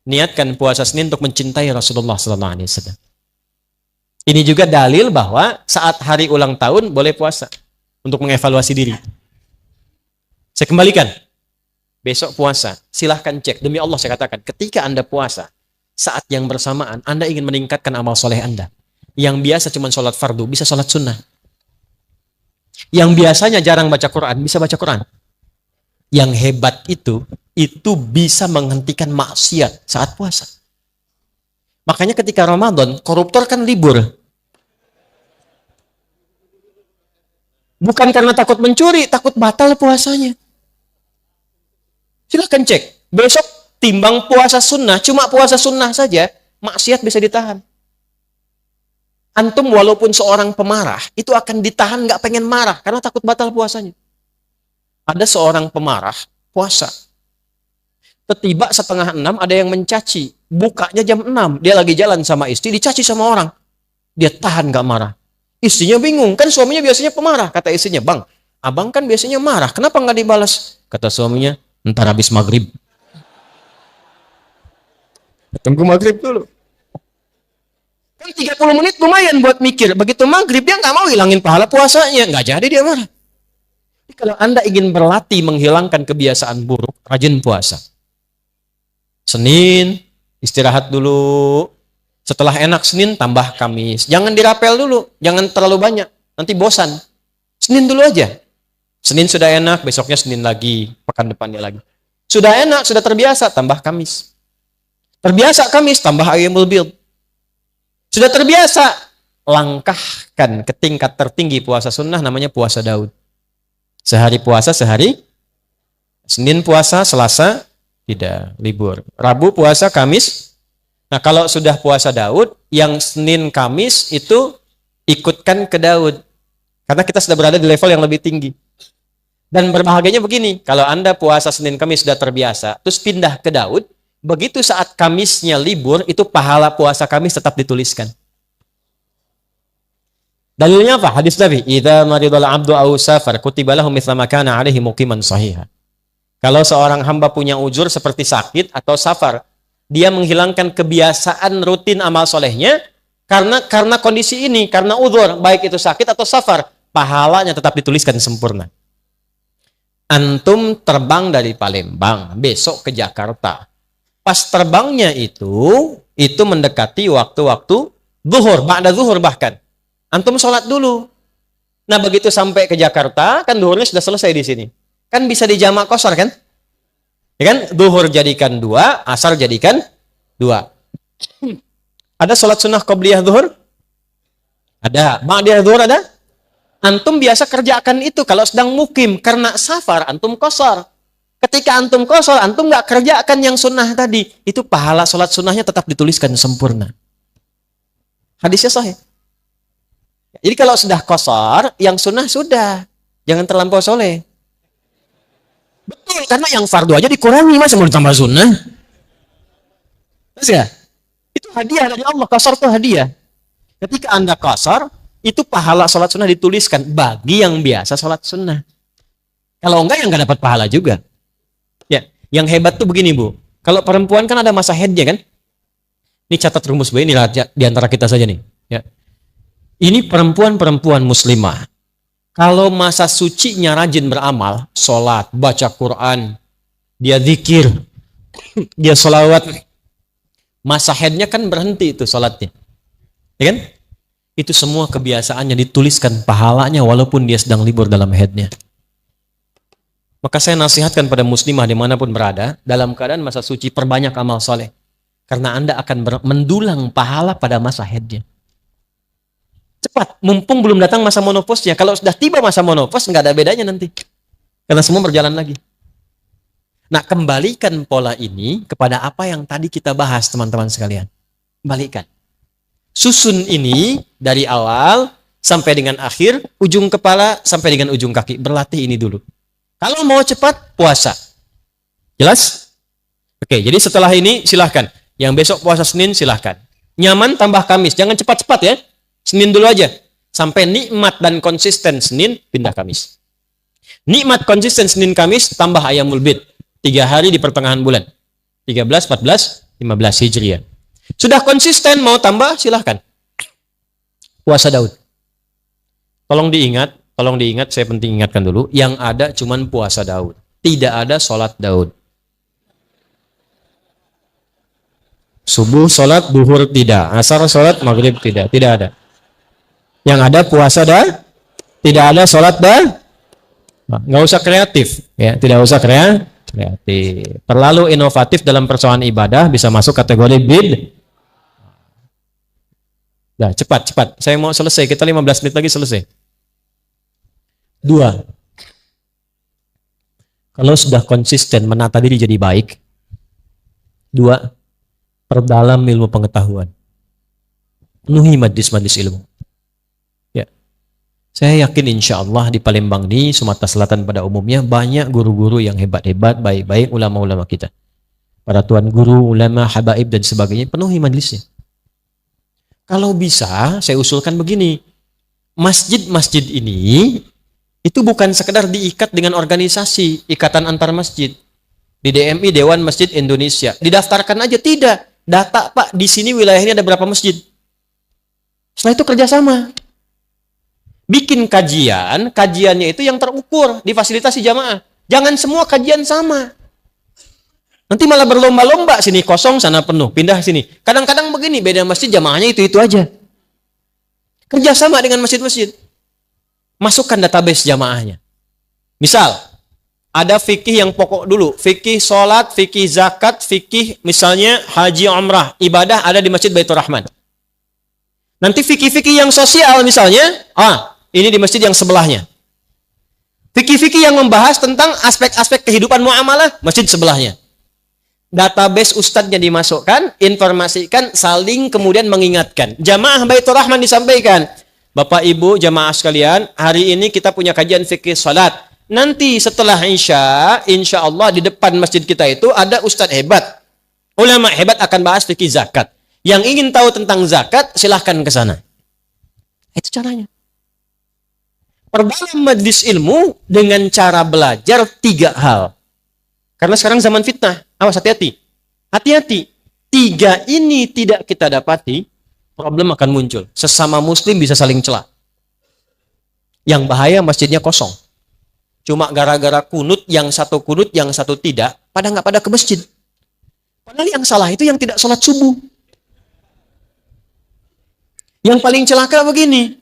A: Niatkan puasa Senin untuk mencintai Rasulullah SAW. Ini juga dalil bahwa saat hari ulang tahun boleh puasa untuk mengevaluasi diri. Saya kembalikan. Besok puasa, silahkan cek. Demi Allah saya katakan, ketika Anda puasa, saat yang bersamaan Anda ingin meningkatkan amal soleh Anda. Yang biasa cuma sholat fardu, bisa sholat sunnah. Yang biasanya jarang baca Quran, bisa baca Quran. Yang hebat itu bisa menghentikan maksiat saat puasa. Makanya ketika Ramadan, koruptor kan libur. Bukan karena takut mencuri, takut batal puasanya. Silahkan cek. Besok timbang puasa sunnah, cuma puasa sunnah saja, maksiat bisa ditahan. Antum walaupun seorang pemarah, itu akan ditahan nggak pengen marah, karena takut batal puasanya. Ada seorang pemarah, puasa. Tiba 5:30 ada yang mencaci. Bukanya jam 6. Dia lagi jalan sama istri, dicaci sama orang. Dia tahan gak marah. Istrinya bingung. Kan suaminya biasanya pemarah. Kata istrinya, bang, abang kan biasanya marah. Kenapa gak dibalas? Kata suaminya, ntar habis maghrib. Tunggu maghrib dulu. Kan 30 menit lumayan buat mikir. Begitu maghrib, dia gak mau hilangin pahala puasanya. Gak jadi dia marah. Jadi kalau Anda ingin berlatih menghilangkan kebiasaan buruk, rajin puasa. Senin, istirahat dulu. Setelah enak Senin, tambah Kamis. Jangan dirapel dulu. Jangan terlalu banyak. Nanti bosan. Senin dulu aja. Senin sudah enak, besoknya Senin lagi. Pekan depannya lagi. Sudah enak, sudah terbiasa, tambah Kamis. Terbiasa Kamis, tambah Ayyamul Bid. Sudah terbiasa, langkahkan ke tingkat tertinggi puasa sunnah, namanya puasa Daud. Sehari puasa, sehari. Senin puasa, Selasa, tidak, libur. Rabu puasa, Kamis. Nah, kalau sudah puasa Daud, yang Senin, Kamis itu ikutkan ke Daud. Karena kita sudah berada di level yang lebih tinggi. Dan berbahagianya begini, kalau Anda puasa Senin, Kamis sudah terbiasa, terus pindah ke Daud, begitu saat Kamisnya libur, itu pahala puasa Kamis tetap dituliskan. Dalilnya apa? Hadis Nabi, "Idza maridal 'abdu aw safar, kutiba lahu mithla ma kana 'alaihi muqiman shahiha." Kalau seorang hamba punya uzur seperti sakit atau safar, dia menghilangkan kebiasaan rutin amal solehnya karena kondisi ini, karena uzur, baik itu sakit atau safar, pahalanya tetap dituliskan sempurna. Antum terbang dari Palembang, besok ke Jakarta. Pas terbangnya itu mendekati waktu-waktu zuhur, ba'da zuhur bahkan. Antum sholat dulu. Nah, begitu sampai ke Jakarta, kan zuhurnya sudah selesai di sini. Kan bisa dijamak qashar kan? Ya kan? Zuhur jadikan 2, asar jadikan 2. Ada sholat sunnah qobliyah zuhur? Ada. Ba'diyah zuhur ada? Antum biasa kerjakan itu kalau sedang mukim. Karena safar, antum qashar. Ketika antum qashar, antum nggak kerjakan yang sunnah tadi. Itu pahala sholat sunnahnya tetap dituliskan sempurna. Hadisnya sahih. Jadi kalau sudah qashar, yang sunnah sudah. Jangan terlampau soleh. Betul, karena yang fardu aja dikurangi, masa mau ditambah sunnah? Terus ya? Itu hadiah dari Allah, qashar itu hadiah. Ketika Anda qashar, itu pahala sholat sunnah dituliskan bagi yang biasa sholat sunnah. Kalau enggak, yang enggak dapat pahala juga. Ya, yang hebat tuh begini, Bu. Kalau perempuan kan ada masa haidnya kan? Ini catat rumus, Bu, ini di antara kita saja nih. Ya. Ini perempuan-perempuan muslimah. Kalau masa sucinya rajin beramal, sholat, baca Quran, dia zikir, dia sholawat, masa haidnya kan berhenti itu sholatnya. Ya kan? Itu semua kebiasaannya dituliskan pahalanya walaupun dia sedang libur dalam haidnya. Maka saya nasihatkan pada muslimah dimanapun berada, dalam keadaan masa suci perbanyak amal soleh. Karena Anda akan mendulang pahala pada masa haidnya. Cepat, mumpung belum datang masa monoposnya. Kalau sudah tiba masa monopos, nggak ada bedanya nanti. Karena semua berjalan lagi. Nah, kembalikan pola ini kepada apa yang tadi kita bahas, teman-teman sekalian. Kembalikan. Susun ini dari awal sampai dengan akhir, ujung kepala sampai dengan ujung kaki. Berlatih ini dulu. Kalau mau cepat, puasa. Jelas? Oke, jadi setelah ini silahkan. Yang besok puasa Senin silahkan. Nyaman tambah Kamis. Jangan cepat-cepat ya. Senin dulu aja. Sampai nikmat dan konsisten Senin, pindah Kamis. Nikmat konsisten Senin Kamis, tambah Ayyamul Bid. 3 hari di pertengahan bulan. 13, 14, 15 Hijriah. Sudah konsisten, mau tambah, silahkan. Puasa Daud. Tolong diingat, saya penting ingatkan dulu. Yang ada cuman puasa Daud. Tidak ada sholat Daud. Subuh sholat, duhur tidak. Asar sholat, maghrib tidak. Tidak ada. Yang ada puasa tidak ada sholat nggak usah kreatif. Ya, tidak usah kreatif. Terlalu inovatif dalam persoalan ibadah bisa masuk kategori bid. Nah, cepat. Saya mau selesai. Kita 15 menit lagi selesai. 2. Kalau sudah konsisten menata diri jadi baik. 2. Perdalam ilmu pengetahuan. Penuhi majlis-majlis ilmu. Ya. Saya yakin insya Allah di Palembang ini, Sumatera Selatan pada umumnya, banyak guru-guru yang hebat-hebat, baik-baik ulama-ulama kita. Para tuan guru, ulama, habaib, dan sebagainya, penuhi majlisnya. Kalau bisa, saya usulkan begini. Masjid-masjid ini, itu bukan sekedar diikat dengan organisasi, ikatan antar masjid. Di DMI, Dewan Masjid Indonesia. Didaftarkan aja, tidak. Data, Pak, di sini wilayah ini ada berapa masjid. Setelah itu kerjasama. Bikin kajiannya itu yang terukur, difasilitasi jamaah. Jangan semua kajian sama. Nanti malah berlomba-lomba, sini kosong, sana penuh, pindah sini. Kadang-kadang begini, beda masjid jamaahnya itu aja. Kerjasama dengan masjid-masjid. Masukkan database jamaahnya. Misal, ada fikih yang pokok dulu. Fikih sholat, fikih zakat, fikih misalnya haji umrah. Ibadah ada di Masjid Baitur Rahman. Nanti fikih-fikih yang sosial misalnya, ini di masjid yang sebelahnya. Fikih-fikih yang membahas tentang aspek-aspek kehidupan muamalah, masjid sebelahnya. Database ustadznya dimasukkan, informasikan, saling kemudian mengingatkan. Jamaah Baitur Rahman disampaikan. Bapak Ibu jamaah sekalian, hari ini kita punya kajian fikih salat. Nanti setelah insya Allah di depan masjid kita itu ada ustadz hebat. Ulama hebat akan bahas fikih zakat. Yang ingin tahu tentang zakat, silahkan ke sana. Itu caranya. Perdalam majlis ilmu dengan cara belajar 3 hal. Karena sekarang zaman fitnah. Awas, hati-hati. Hati-hati. 3 ini tidak kita dapati, problem akan muncul. Sesama muslim bisa saling celah. Yang bahaya masjidnya kosong. Cuma gara-gara kunut, yang satu kunut, yang satu tidak, nggak pada ke masjid. Padahal yang salah itu yang tidak sholat subuh. Yang paling celaka begini.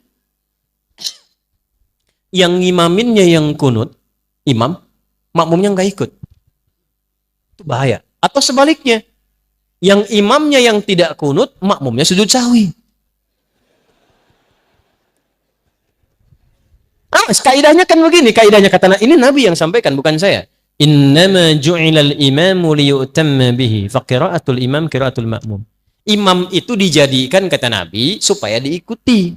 A: Yang ngimaminnya yang kunut, imam, makmumnya nggak ikut. Itu bahaya. Atau sebaliknya, yang imamnya yang tidak kunut, makmumnya sujud sahwi. Kaidahnya kan begini, kaidahnya kata ini Nabi yang sampaikan, bukan saya. Innama ju'ilal imamu liyu'tamma bihi, fa qira'atul imam qira'atul ma'mum. Imam itu dijadikan kata Nabi supaya diikuti.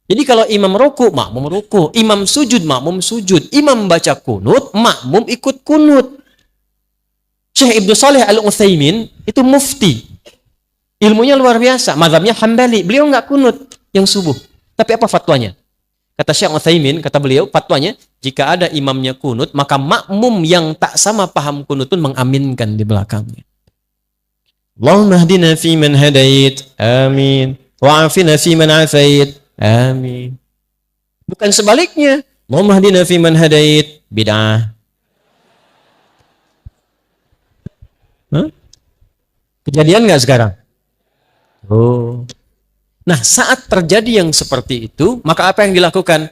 A: Jadi kalau imam ruku, makmum ruku, imam sujud, makmum sujud, imam baca kunut, makmum ikut kunut. Syekh Ibnu Shalih Al-Utsaimin itu mufti. Ilmunya luar biasa, mazhabnya Hambali. Beliau nggak kunut yang subuh. Tapi apa fatwanya? Kata Syekh Utsaimin, kata beliau, fatwanya, jika ada imamnya kunut, maka makmum yang tak sama paham kunut pun mengaminkan di belakangnya. Allahumma hdina fi man hadait, amin. Wa'afina fi man afait, amin. Bukan sebaliknya. Allahumma hdina fi man hadait, bid'ah. Kejadian nggak sekarang? Oh. Nah, saat terjadi yang seperti itu, maka apa yang dilakukan?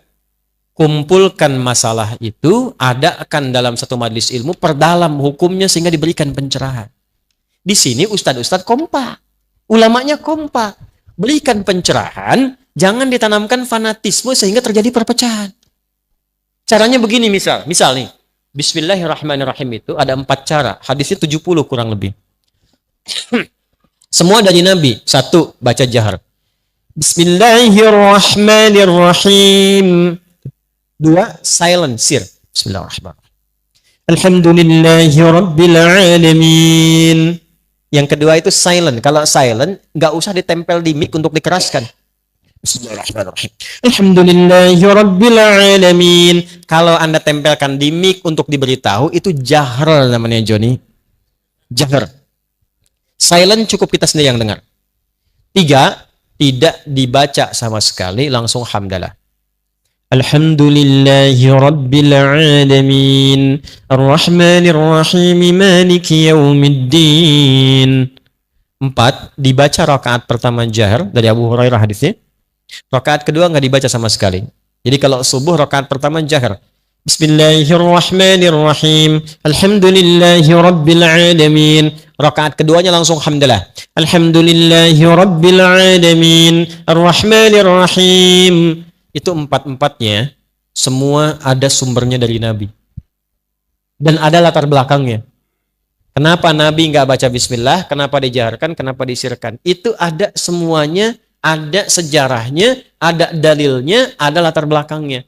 A: Kumpulkan masalah itu, adakan dalam satu majelis ilmu, perdalam hukumnya sehingga diberikan pencerahan. Di sini ustadz-ustadz kompak, ulamanya kompak, berikan pencerahan, jangan ditanamkan fanatisme sehingga terjadi perpecahan. Caranya begini misal nih, Bismillahirrahmanirrahim itu ada 4 cara, hadisnya 70 kurang lebih. Semua dari Nabi. 1, baca jahar. Bismillahirrahmanirrahim. 2, silent, sir. Bismillahirrahmanirrahim. Alhamdulillahi rabbil alamin. Yang kedua itu silent. Kalau silent, nggak usah ditempel di mic untuk dikeraskan. Bismillahirrahmanirrahim. Alhamdulillahi rabbil alamin. Kalau Anda tempelkan di mic untuk diberitahu, itu jahar namanya, Joni. Jahar. Silent cukup kita sendiri yang dengar. 3, tidak dibaca sama sekali, langsung hamdalah. Alhamdulillahi rabbil alamin. Ar-Rahmanir-Rahim. Maliki yaumiddin. 4, dibaca rakaat pertama jahar dari Abu Hurairah hadisnya. Rakaat kedua nggak dibaca sama sekali. Jadi kalau subuh rakaat pertama jahar. Bismillahirrahmanirrahim. Alhamdulillahi rabbil alamin. Rakaat keduanya langsung hamdalah. Alhamdulillahi rabbil alamin. Ar-Rahmanirrahim. Itu 4-4-nya semua ada sumbernya dari Nabi. Dan ada latar belakangnya. Kenapa Nabi nggak baca bismillah? Kenapa dijaharkan? Kenapa disirkan? Itu ada semuanya, ada sejarahnya, ada dalilnya, ada latar belakangnya.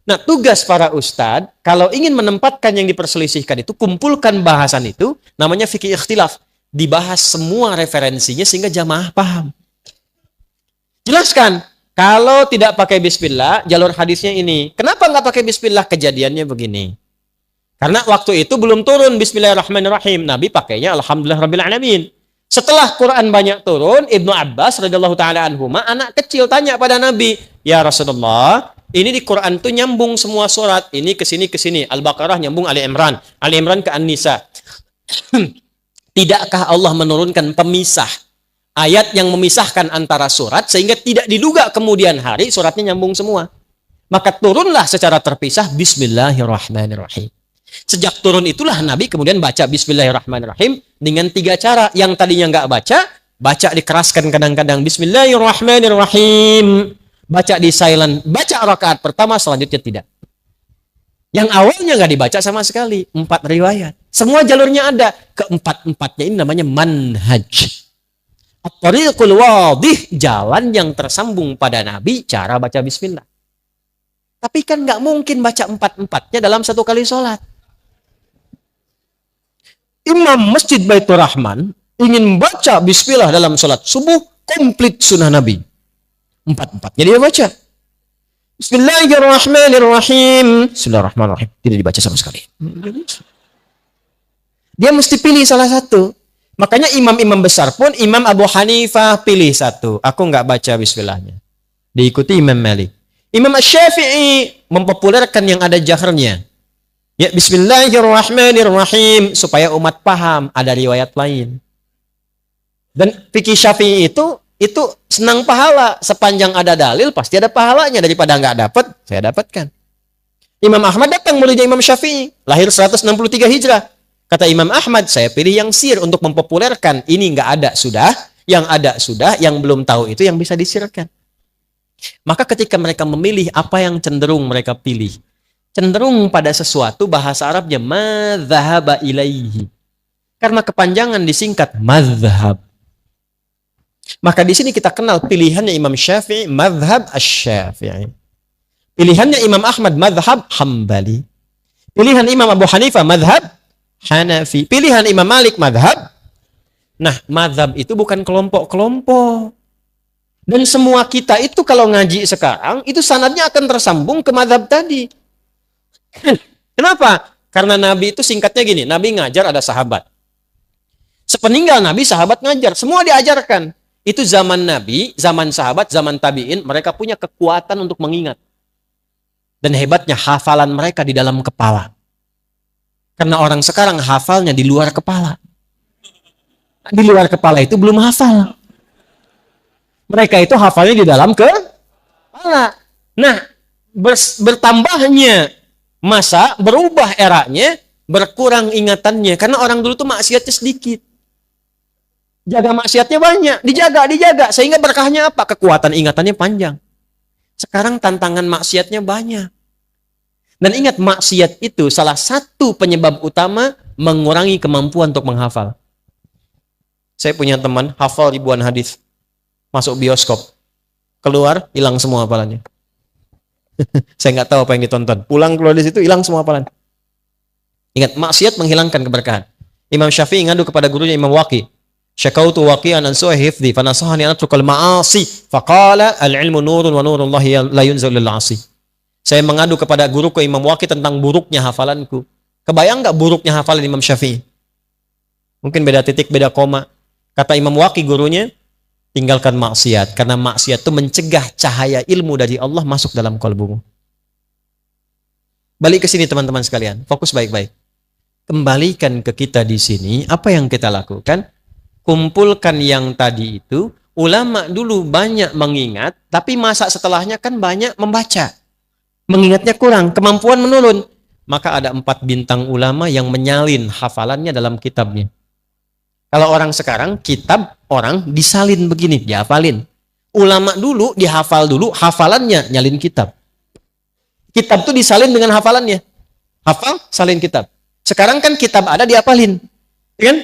A: Nah, tugas para ustadz, kalau ingin menempatkan yang diperselisihkan itu, kumpulkan bahasan itu, namanya fikih ikhtilaf. Dibahas semua referensinya sehingga jamaah paham. Jelaskan, kalau tidak pakai bismillah, jalur hadisnya ini. Kenapa nggak pakai bismillah? Kejadiannya begini. Karena waktu itu belum turun bismillahirrahmanirrahim. Nabi pakainya alhamdulillahirrahmanirrahim. Setelah Quran banyak turun, Ibnu Abbas radhiyallahu ta'ala anhuma, anak kecil tanya pada Nabi, ya Rasulullah, ini di Quran tuh nyambung semua surat. Ini ke sini. Al-Baqarah nyambung Ali Imran. Ali Imran ke An-Nisa. Tidakkah Allah menurunkan pemisah? Ayat yang memisahkan antara surat sehingga tidak diduga kemudian hari suratnya nyambung semua. Maka turunlah secara terpisah Bismillahirrahmanirrahim. Sejak turun itulah Nabi kemudian baca Bismillahirrahmanirrahim dengan 3 cara. Yang tadinya nggak baca dikeraskan kadang-kadang Bismillahirrahmanirrahim. Baca di silent, baca rakaat pertama, selanjutnya tidak. Yang awalnya nggak dibaca sama sekali, 4 riwayat. Semua jalurnya ada. Keempat-empatnya ini namanya manhaj. At-tariqul wadih, jalan yang tersambung pada Nabi, cara baca bismillah. Tapi kan nggak mungkin baca 4-empatnya dalam satu kali sholat. Imam Masjid Baitur Rahman ingin baca bismillah dalam sholat subuh, komplit sunnah Nabi. 4-empatnya dia baca. Bismillahirrahmanirrahim. Bismillahirrahmanirrahim. Tidak dibaca sama sekali. Dia mesti pilih salah satu. Makanya imam-imam besar pun, Imam Abu Hanifah pilih satu. Aku nggak baca bismillahnya. Diikuti Imam Malik. Imam Syafi'i mempopulerkan yang ada jahrnya. Ya, Bismillahirrahmanirrahim. Supaya umat paham. Ada riwayat lain. Dan fikih Syafi'i itu senang pahala. Sepanjang ada dalil, pasti ada pahalanya. Daripada nggak dapat, saya dapatkan. Imam Ahmad datang muridnya Imam Syafi'i. Lahir 163 Hijrah. Kata Imam Ahmad, saya pilih yang sir untuk mempopulerkan. Ini nggak ada sudah, yang ada sudah, yang belum tahu itu yang bisa disirkan. Maka ketika mereka memilih, apa yang cenderung mereka pilih? Cenderung pada sesuatu, bahasa Arabnya madzhaba ilaihi. Karena kepanjangan disingkat mazhab. Maka di sini kita kenal pilihannya Imam Syafi'i, mazhab asy-Syafi'i. Pilihannya Imam Ahmad, mazhab Hambali. Pilihan Imam Abu Hanifah, mazhab Hanafi. Pilihan Imam Malik, mazhab. Nah, mazhab itu bukan kelompok-kelompok. Dan semua kita itu kalau ngaji sekarang, itu sanadnya akan tersambung ke mazhab tadi. Kenapa? Karena Nabi itu singkatnya gini, Nabi ngajar ada sahabat. Sepeninggal Nabi, sahabat ngajar. Semua diajarkan. Itu zaman Nabi, zaman sahabat, zaman tabi'in, mereka punya kekuatan untuk mengingat. Dan hebatnya hafalan mereka di dalam kepala. Karena orang sekarang hafalnya di luar kepala. Di luar kepala itu belum hafal. Mereka itu hafalnya di dalam kepala. Nah, bertambahnya masa, berubah eranya, berkurang ingatannya. Karena orang dulu tuh maksiatnya sedikit. Jaga maksiatnya banyak, dijaga. Sehingga berkahnya apa? Kekuatan ingatannya panjang. Sekarang tantangan maksiatnya banyak. Dan ingat, maksiat itu salah satu penyebab utama mengurangi kemampuan untuk menghafal. Saya punya teman, hafal ribuan hadis. Masuk bioskop. Keluar, hilang semua hafalannya. Saya nggak tahu apa yang ditonton. Pulang keluar dari situ, hilang semua hafalan. Ingat, maksiat menghilangkan keberkahan. Imam Syafi'i ngadu kepada gurunya Imam Waqi. Syakautu waqi'an an su'i hifdhi fanasahani an atrukal ma'asi faqala al-ilmu nurun wa nurullahi la yunzal lil 'asi. Saya mengadu kepada guruku Imam Waqi tentang buruknya hafalanku. Kebayang nggak buruknya hafalan Imam Syafi'i? Mungkin beda titik, beda koma. Kata Imam Waqi gurunya, tinggalkan maksiat karena maksiat itu mencegah cahaya ilmu dari Allah masuk dalam kalbumu. Balik ke sini teman-teman sekalian, fokus baik-baik. Kembalikan ke kita di sini, apa yang kita lakukan? Kumpulkan yang tadi itu, ulama dulu banyak mengingat, tapi masa setelahnya kan banyak membaca. Mengingatnya kurang, kemampuan menurun. Maka ada 4 bintang ulama yang menyalin hafalannya dalam kitabnya. Kalau orang sekarang, kitab orang disalin begini, dihafalin. Ulama dulu dihafal dulu, hafalannya nyalin kitab. Kitab tuh disalin dengan hafalannya. Hafal, salin kitab. Sekarang kan kitab ada, dihafalin. Kan?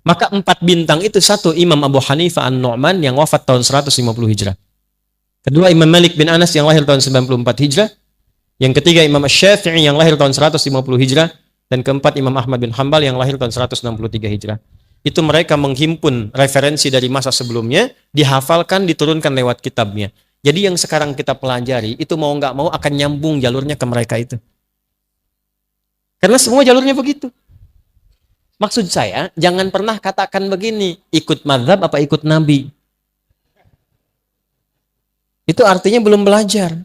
A: Maka 4 bintang itu, satu Imam Abu Hanifah An-Nu'man yang wafat tahun 150 Hijrah. Kedua Imam Malik bin Anas yang lahir tahun 94 Hijrah. Yang ketiga Imam Syafi'i yang lahir tahun 150 Hijrah. Dan keempat Imam Ahmad bin Hanbal yang lahir tahun 163 Hijrah. Itu mereka menghimpun referensi dari masa sebelumnya, dihafalkan, diturunkan lewat kitabnya. Jadi yang sekarang kita pelajari, itu mau nggak mau akan nyambung jalurnya ke mereka itu. Karena semua jalurnya begitu. Maksud saya, jangan pernah katakan begini, ikut mazhab apa ikut Nabi. Itu artinya belum belajar.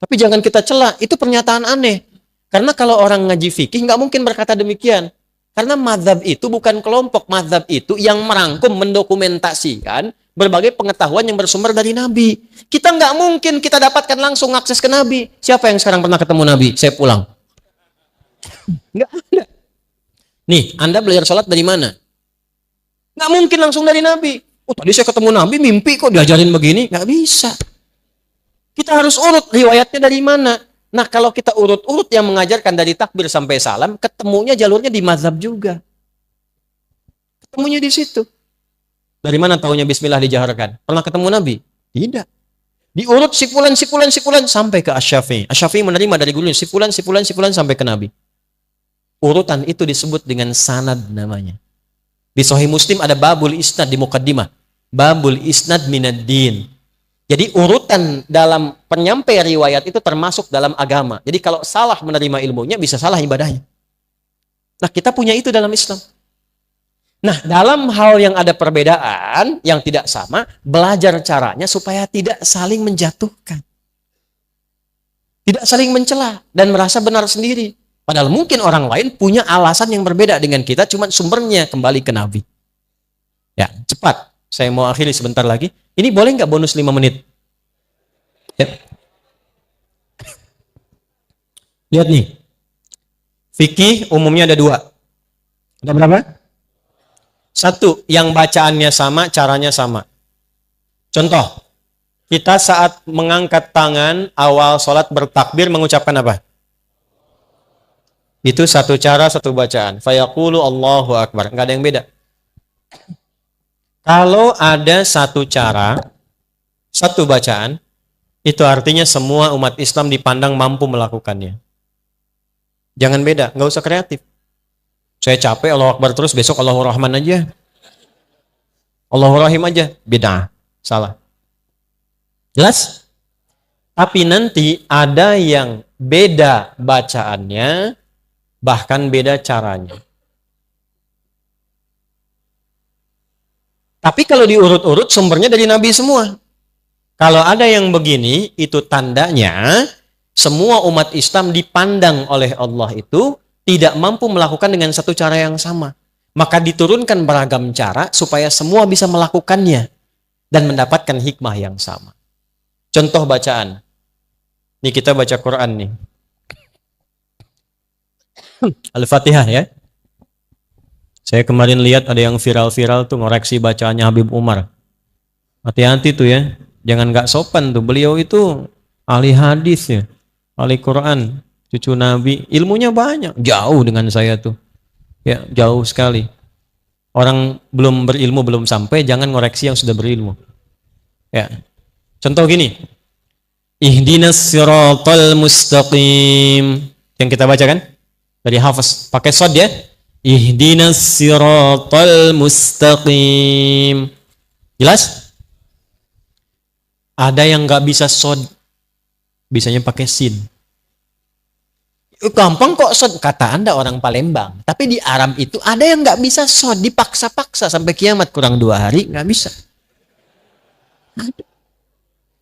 A: Tapi jangan kita cela, itu pernyataan aneh. Karena kalau orang ngaji fikih, nggak mungkin berkata demikian. Karena mazhab itu bukan kelompok, mazhab itu yang merangkum, mendokumentasikan berbagai pengetahuan yang bersumber dari Nabi. Kita nggak mungkin kita dapatkan langsung akses ke Nabi. Siapa yang sekarang pernah ketemu Nabi? Saya pulang. Nggak ada. Nih, Anda belajar sholat dari mana? Nggak mungkin langsung dari Nabi. Oh, tadi saya ketemu Nabi, mimpi kok diajarin begini. Nggak bisa. Kita harus urut riwayatnya dari mana. Nah, kalau kita urut-urut yang mengajarkan dari takbir sampai salam, ketemunya jalurnya di mazhab juga. Ketemunya di situ. Dari mana taunya bismillah dijaharkan? Pernah ketemu Nabi? Tidak. Diurut sipulan sampai ke Asy-Syafi'i. Asy-Syafi'i menerima dari gurunya sipulan sampai ke Nabi. Urutan itu disebut dengan sanad namanya. Di Sahih Muslim ada babul isnad di muqaddimah. Babul isnad minad din. Jadi urutan dalam penyampai riwayat itu termasuk dalam agama. Jadi kalau salah menerima ilmunya, bisa salah ibadahnya. Nah, kita punya itu dalam Islam. Nah, dalam hal yang ada perbedaan, yang tidak sama, belajar caranya supaya tidak saling menjatuhkan. Tidak saling mencela dan merasa benar sendiri. Padahal mungkin orang lain punya alasan yang berbeda dengan kita, cuma sumbernya kembali ke Nabi. Ya, cepat. Saya mau akhiri sebentar lagi. Ini boleh nggak bonus 5 menit? Ya. Lihat nih. Fikih umumnya ada 2. Ada berapa? 1, yang bacaannya sama, caranya sama. Contoh. Kita saat mengangkat tangan awal sholat bertakbir mengucapkan apa? Itu satu cara, satu bacaan. Fayaqulu Allahu Akbar. Nggak ada yang beda. Kalau ada satu cara, satu bacaan, itu artinya semua umat Islam dipandang mampu melakukannya. Jangan beda, nggak usah kreatif. Saya capek Allahu Akbar terus, besok Allahu Rahman aja. Allahu Rahim aja. Beda. Salah. Jelas? Tapi nanti ada yang beda bacaannya, bahkan beda caranya. Tapi kalau diurut-urut sumbernya dari Nabi semua. Kalau ada yang begini, itu tandanya semua umat Islam dipandang oleh Allah itu tidak mampu melakukan dengan satu cara yang sama. Maka diturunkan beragam cara supaya semua bisa melakukannya dan mendapatkan hikmah yang sama. Contoh bacaan. Ini kita baca Quran nih. Al-Fatihah ya. Saya kemarin lihat ada yang viral-viral tuh ngoreksi bacaannya Habib Umar. Hati-hati tuh ya. Jangan nggak sopan tuh. Beliau itu ahli hadis ya. Ahli Quran. Cucu Nabi. Ilmunya banyak. Jauh dengan saya tuh. Ya, jauh sekali. Orang belum berilmu, belum sampai. Jangan ngoreksi yang sudah berilmu. Ya. Contoh gini. Ihdinas siratal mustaqim. Yang kita baca kan? Dari Hafiz. Pakai shod ya. Ihdinas siratal mustaqim. Jelas? Ada yang nggak bisa shod. Bisanya pakai sin. Gampang kok shod. Kata Anda orang Palembang. Tapi di Arab itu ada yang nggak bisa shod. Dipaksa-paksa sampai kiamat. Kurang 2 hari nggak bisa.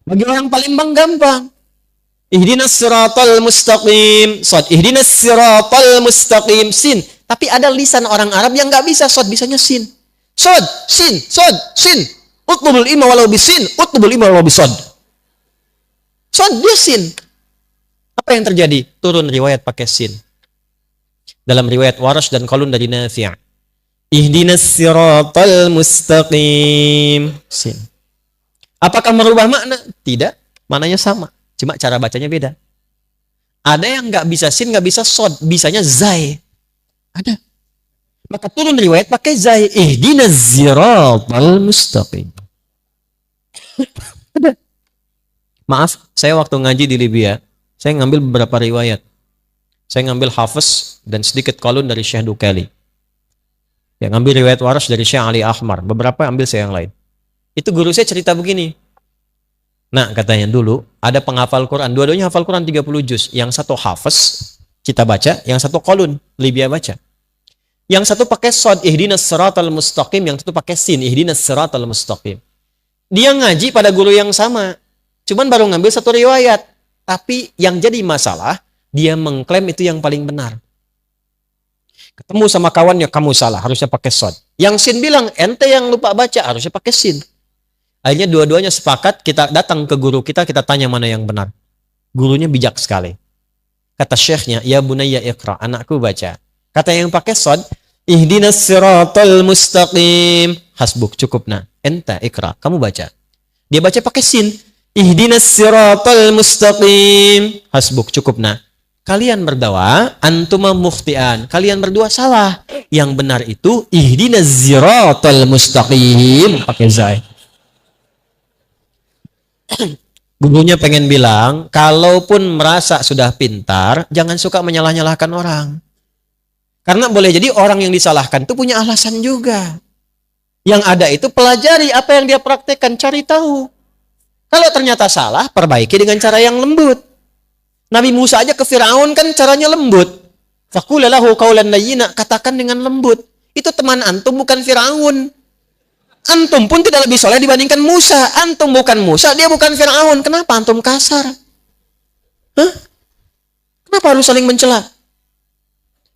A: Bagi orang Palembang gampang. Ihdinas siratal mustaqim. Shod. Ihdinas siratal mustaqim. Sin. Tapi ada lisan orang Arab yang nggak bisa shod. Bisanya sin. Shod. Sin. Shod. Sin. Utlubul ilma walau bisin. Utlubul ilma walau bisod. Shod. Dia sin. Apa yang terjadi? Turun riwayat pakai sin. Dalam riwayat Warash dan Qalun dari Nafi'. Ihdinas siratal mustaqim. Sin. Apakah merubah makna? Tidak. Maknanya sama. Cuma cara bacanya beda. Ada yang nggak bisa sin, nggak bisa shod. Bisanya zai. Ada. Maka turun riwayat pakai zai. Ihdinas siratal mustaqim. Ada. Maaf, saya waktu ngaji di Libya, saya ngambil beberapa riwayat. Saya ngambil Hafiz dan sedikit Qalun dari Syekh Dukali. Ya, ngambil riwayat Warash dari Syekh Ali Ahmar. Beberapa ambil saya yang lain. Itu guru saya cerita begini. Nah, katanya dulu ada penghafal Quran. Dua-duanya hafal Quran 30 juz. Yang satu Hafiz, kita baca. Yang satu Qalun, Libya baca. Yang satu pakai shod, ihdinas siratal mustaqim. Yang satu pakai sin, ihdinas siratal mustaqim. Dia ngaji pada guru yang sama. Cuman baru ngambil satu riwayat. Tapi yang jadi masalah, dia mengklaim itu yang paling benar. Ketemu sama kawannya, kamu salah, harusnya pakai shod. Yang sin bilang, ente yang lupa baca, harusnya pakai sin. Akhirnya dua-duanya sepakat, kita datang ke guru kita tanya mana yang benar. Gurunya bijak sekali. Kata syekhnya, ya bunayya iqra, anakku baca. Kata yang pakai shod, ihdinas siratal mustaqim. Hasbuk, cukup nah. Enta iqra, kamu baca. Dia baca pakai sin. Ihdinas siratal mustaqim. Hasbuk, cukup nah. Kalian berdua, antuma mukhtian. Kalian berdua salah. Yang benar itu, ihdinas siratal mustaqim. Pakai zai. Gurunya pengen bilang, kalaupun merasa sudah pintar, jangan suka menyalah-nyalahkan orang. Karena boleh jadi orang yang disalahkan itu punya alasan juga. Yang ada itu pelajari apa yang dia praktekkan, cari tahu. Kalau ternyata salah, perbaiki dengan cara yang lembut. Nabi Musa aja ke Firaun kan caranya lembut. Faqula lahu qawlan layyina, katakan dengan lembut. Itu teman antum bukan Firaun. Antum pun tidak lebih soleh dibandingkan Musa. Antum bukan Musa, dia bukan Firaun. Kenapa antum kasar? Hah? Kenapa harus saling mencela?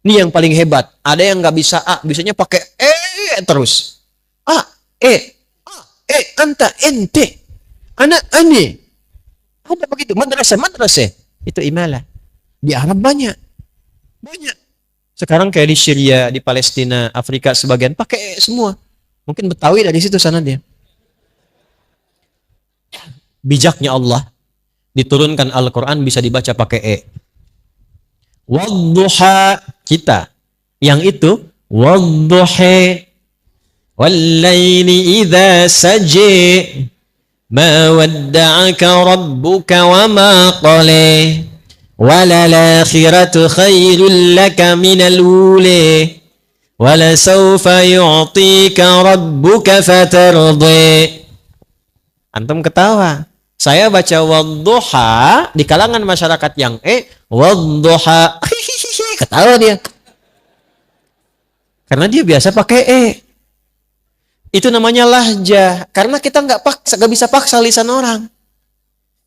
A: Ini yang paling hebat. Ada yang nggak bisa A, bisanya pakai terus. A, anta, ente, anak, ane. Ada begitu, madrasah. Itu imalah. Di Arab banyak. Sekarang kayak di Syria, di Palestina, Afrika sebagian pakai semua. Mungkin Betawi dari situ sana dia. Bijaknya Allah, diturunkan Al-Quran bisa dibaca pakai E. Wadduha, kita. Yang itu, wadduha, wallaili idha saji, ma wadda'aka rabbuka wa ma qali, walalakhiratu khairul laka minal uli, walasawfa yu'tika rabbuka fatardi. Antum ketawa. Saya baca wadduha di kalangan masyarakat yang wadduha. Ketawa dia. Karena dia biasa pakai Itu namanya lahjah. Karena kita nggak bisa paksa lisan orang.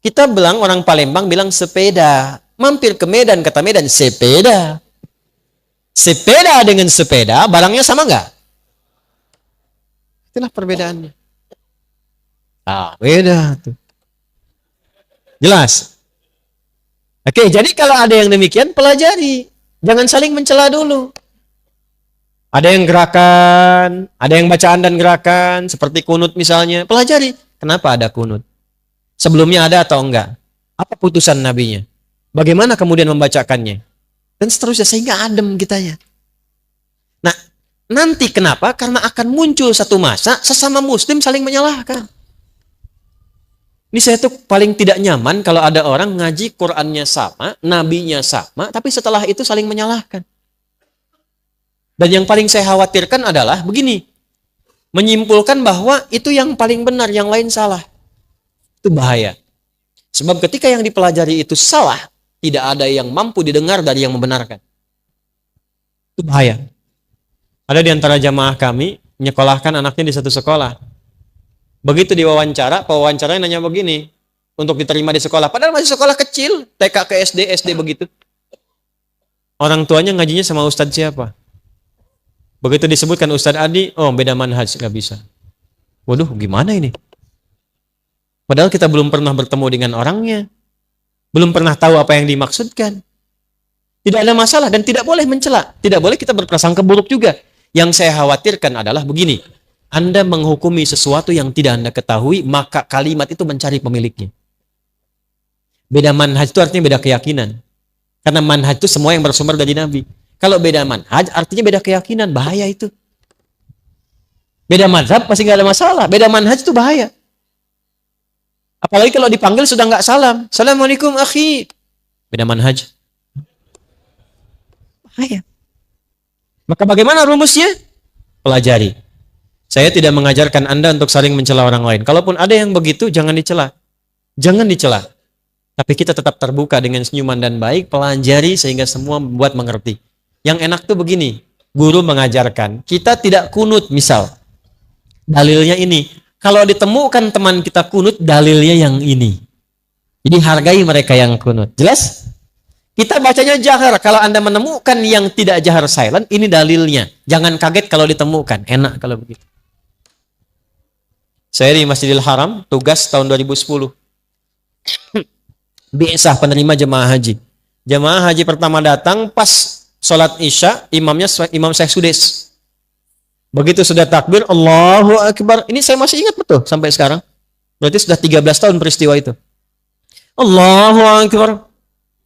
A: Kita bilang, orang Palembang bilang sepeda. Mampir ke Medan, kata Medan, sepeda. Sepeda dengan sepeda, barangnya sama nggak? Itulah perbedaannya. Beda tuh. Jelas? Oke, jadi kalau ada yang demikian, pelajari. Jangan saling mencela dulu. Ada yang gerakan, ada yang bacaan dan gerakan, seperti kunut misalnya. Pelajari. Kenapa ada kunut? Sebelumnya ada atau enggak? Apa putusan nabinya? Bagaimana kemudian membacakannya? Dan seterusnya, sehingga adem kitanya. Nah, nanti kenapa? Karena akan muncul satu masa, sesama muslim saling menyalahkan. Ini saya tuh paling tidak nyaman kalau ada orang ngaji Qur'annya sama, nabinya sama, tapi setelah itu saling menyalahkan. Dan yang paling saya khawatirkan adalah begini, menyimpulkan bahwa itu yang paling benar, yang lain salah. Itu bahaya. Sebab ketika yang dipelajari itu salah, tidak ada yang mampu didengar dari yang membenarkan. Itu bahaya. Ada di antara jamaah kami, menyekolahkan anaknya di satu sekolah. Begitu diwawancara, pewawancaranya nanya begini, untuk diterima di sekolah. Padahal masih sekolah kecil, TK ke SD, SD begitu. Orang tuanya ngajinya sama ustadz siapa? Begitu disebutkan Ustadz Adi, beda manhaj, nggak bisa. Waduh, gimana ini? Padahal kita belum pernah bertemu dengan orangnya. Belum pernah tahu apa yang dimaksudkan. Tidak ada masalah dan tidak boleh mencela. Tidak boleh kita berprasangka buruk juga. Yang saya khawatirkan adalah begini. Anda menghukumi sesuatu yang tidak Anda ketahui, maka kalimat itu mencari pemiliknya. Beda manhaj itu artinya beda keyakinan. Karena manhaj itu semua yang bersumber dari Nabi. Kalau beda manhaj artinya beda keyakinan, bahaya itu. Beda mazhab pasti nggak ada masalah. Beda manhaj itu bahaya. Apalagi kalau dipanggil sudah nggak salam. Assalamualaikum akhi. Beda manhaj. Bahaya. Maka bagaimana rumusnya? Pelajari. Saya tidak mengajarkan Anda untuk saling mencela orang lain. Kalaupun ada yang begitu, jangan dicela. Jangan dicela. Tapi kita tetap terbuka dengan senyuman dan baik, pelajari sehingga semua membuat mengerti. Yang enak tuh begini, guru mengajarkan, kita tidak kunut misal. Dalilnya ini. Kalau ditemukan teman kita kunut, dalilnya yang ini. Jadi hargai mereka yang kunut. Jelas? Kita bacanya jahar. Kalau Anda menemukan yang tidak jahar silent, ini dalilnya. Jangan kaget kalau ditemukan. Enak kalau begitu. Saya di Masjidil Haram, tugas tahun 2010. Bi'sah penerima jemaah haji. Jemaah haji pertama datang pas sholat isya, imamnya Imam Syekh Sudes. Begitu sudah takbir, Allahu Akbar. Ini saya masih ingat betul sampai sekarang. Berarti sudah 13 tahun peristiwa itu. Allahu Akbar.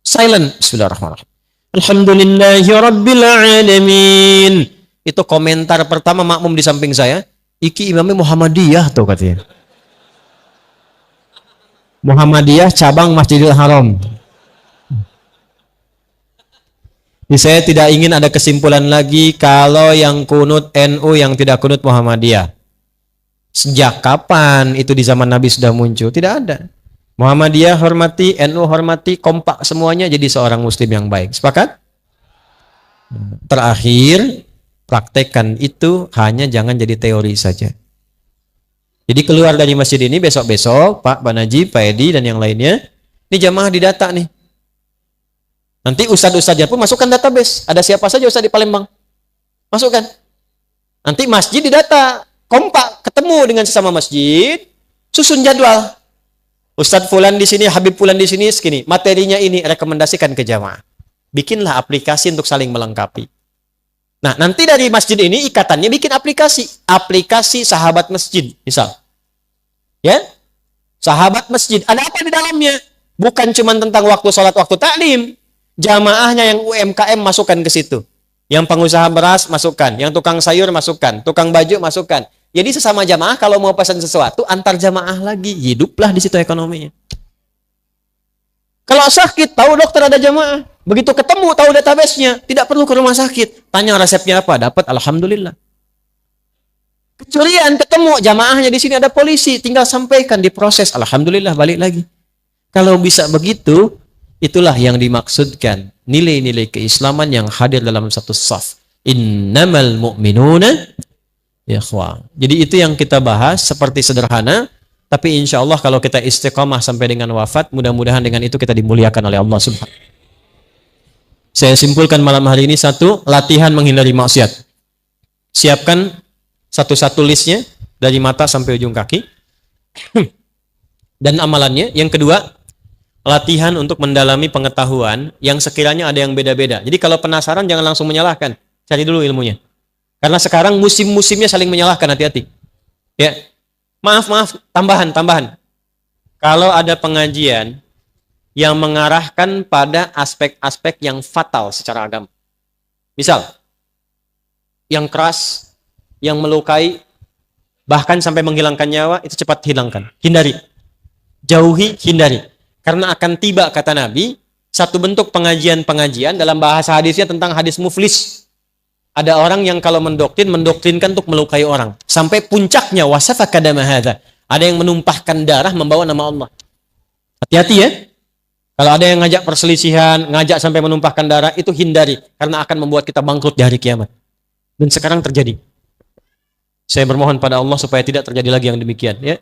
A: Silent. Bismillahirrahmanirrahim. Alhamdulillahi Rabbil Alamin. Itu komentar pertama makmum di samping saya. Iki imamnya Muhammadiyah tuh katanya. Muhammadiyah cabang Masjidil Haram. Jadi saya tidak ingin ada kesimpulan lagi kalau yang kunut NU, yang tidak kunut Muhammadiyah. Sejak kapan itu di zaman Nabi sudah muncul? Tidak ada. Muhammadiyah hormati, NU hormati, kompak semuanya jadi seorang muslim yang baik. Sepakat? Terakhir, praktekkan itu, hanya jangan jadi teori saja. Jadi keluar dari masjid ini besok-besok, Pak Najib, Pak Edi, dan yang lainnya, ini jamaah didata nih. Nanti ustadz-ustadznya pun masukkan database. Ada siapa saja ustadz di Palembang? Masukkan. Nanti masjid didata. Kompak, ketemu dengan sesama masjid, susun jadwal. Ustadz Fulan di sini, Habib Fulan di sini, segini. Materinya ini, rekomendasikan ke jamaah. Bikinlah aplikasi untuk saling melengkapi. Nah, nanti dari masjid ini ikatannya bikin aplikasi. Aplikasi sahabat masjid, misal. Ya? sahabat masjid. Ada apa di dalamnya? Bukan cuma tentang waktu sholat, waktu taklim. Jamaahnya yang UMKM masukkan ke situ. Yang pengusaha beras masukkan, yang tukang sayur masukkan, tukang baju masukkan. Jadi sesama jamaah kalau mau pesan sesuatu antar jamaah lagi, hiduplah di situ ekonominya. Kalau sakit tahu dokter ada jamaah, begitu ketemu tahu database-nya, tidak perlu ke rumah sakit. Tanya resepnya apa, dapat alhamdulillah. Kecurian ketemu jamaahnya di sini ada polisi, tinggal sampaikan diproses, alhamdulillah balik lagi. Kalau bisa begitu, itulah yang dimaksudkan nilai-nilai keislaman yang hadir dalam satu saf. Innamal mu'minuna ikhwah. Jadi itu yang kita bahas seperti sederhana, tapi insya Allah kalau kita istiqamah sampai dengan wafat, mudah-mudahan dengan itu kita dimuliakan oleh Allah Subhanahu. Saya simpulkan malam hari ini satu, latihan menghindari maksiat. Siapkan satu-satu listnya dari mata sampai ujung kaki dan amalannya. Yang kedua, latihan untuk mendalami pengetahuan yang sekiranya ada yang beda-beda. Jadi kalau penasaran jangan langsung menyalahkan, cari dulu ilmunya. Karena sekarang musim-musimnya saling menyalahkan, hati-hati. Ya, maaf, tambahan. Kalau ada pengajian yang mengarahkan pada aspek-aspek yang fatal secara agama. Misal, yang keras, yang melukai, bahkan sampai menghilangkan nyawa, itu cepat hilangkan. Hindari. Jauhi, hindari. Karena akan tiba, kata Nabi, satu bentuk pengajian-pengajian dalam bahasa hadisnya tentang hadis muflis. Ada orang yang kalau mendoktrinkan untuk melukai orang. Sampai puncaknya, wasafaka dama hadza. Ada yang menumpahkan darah membawa nama Allah. Hati-hati ya. Kalau ada yang ngajak perselisihan, ngajak sampai menumpahkan darah, itu hindari. Karena akan membuat kita bangkrut di hari kiamat. Dan sekarang terjadi. Saya bermohon pada Allah supaya tidak terjadi lagi yang demikian. Ya.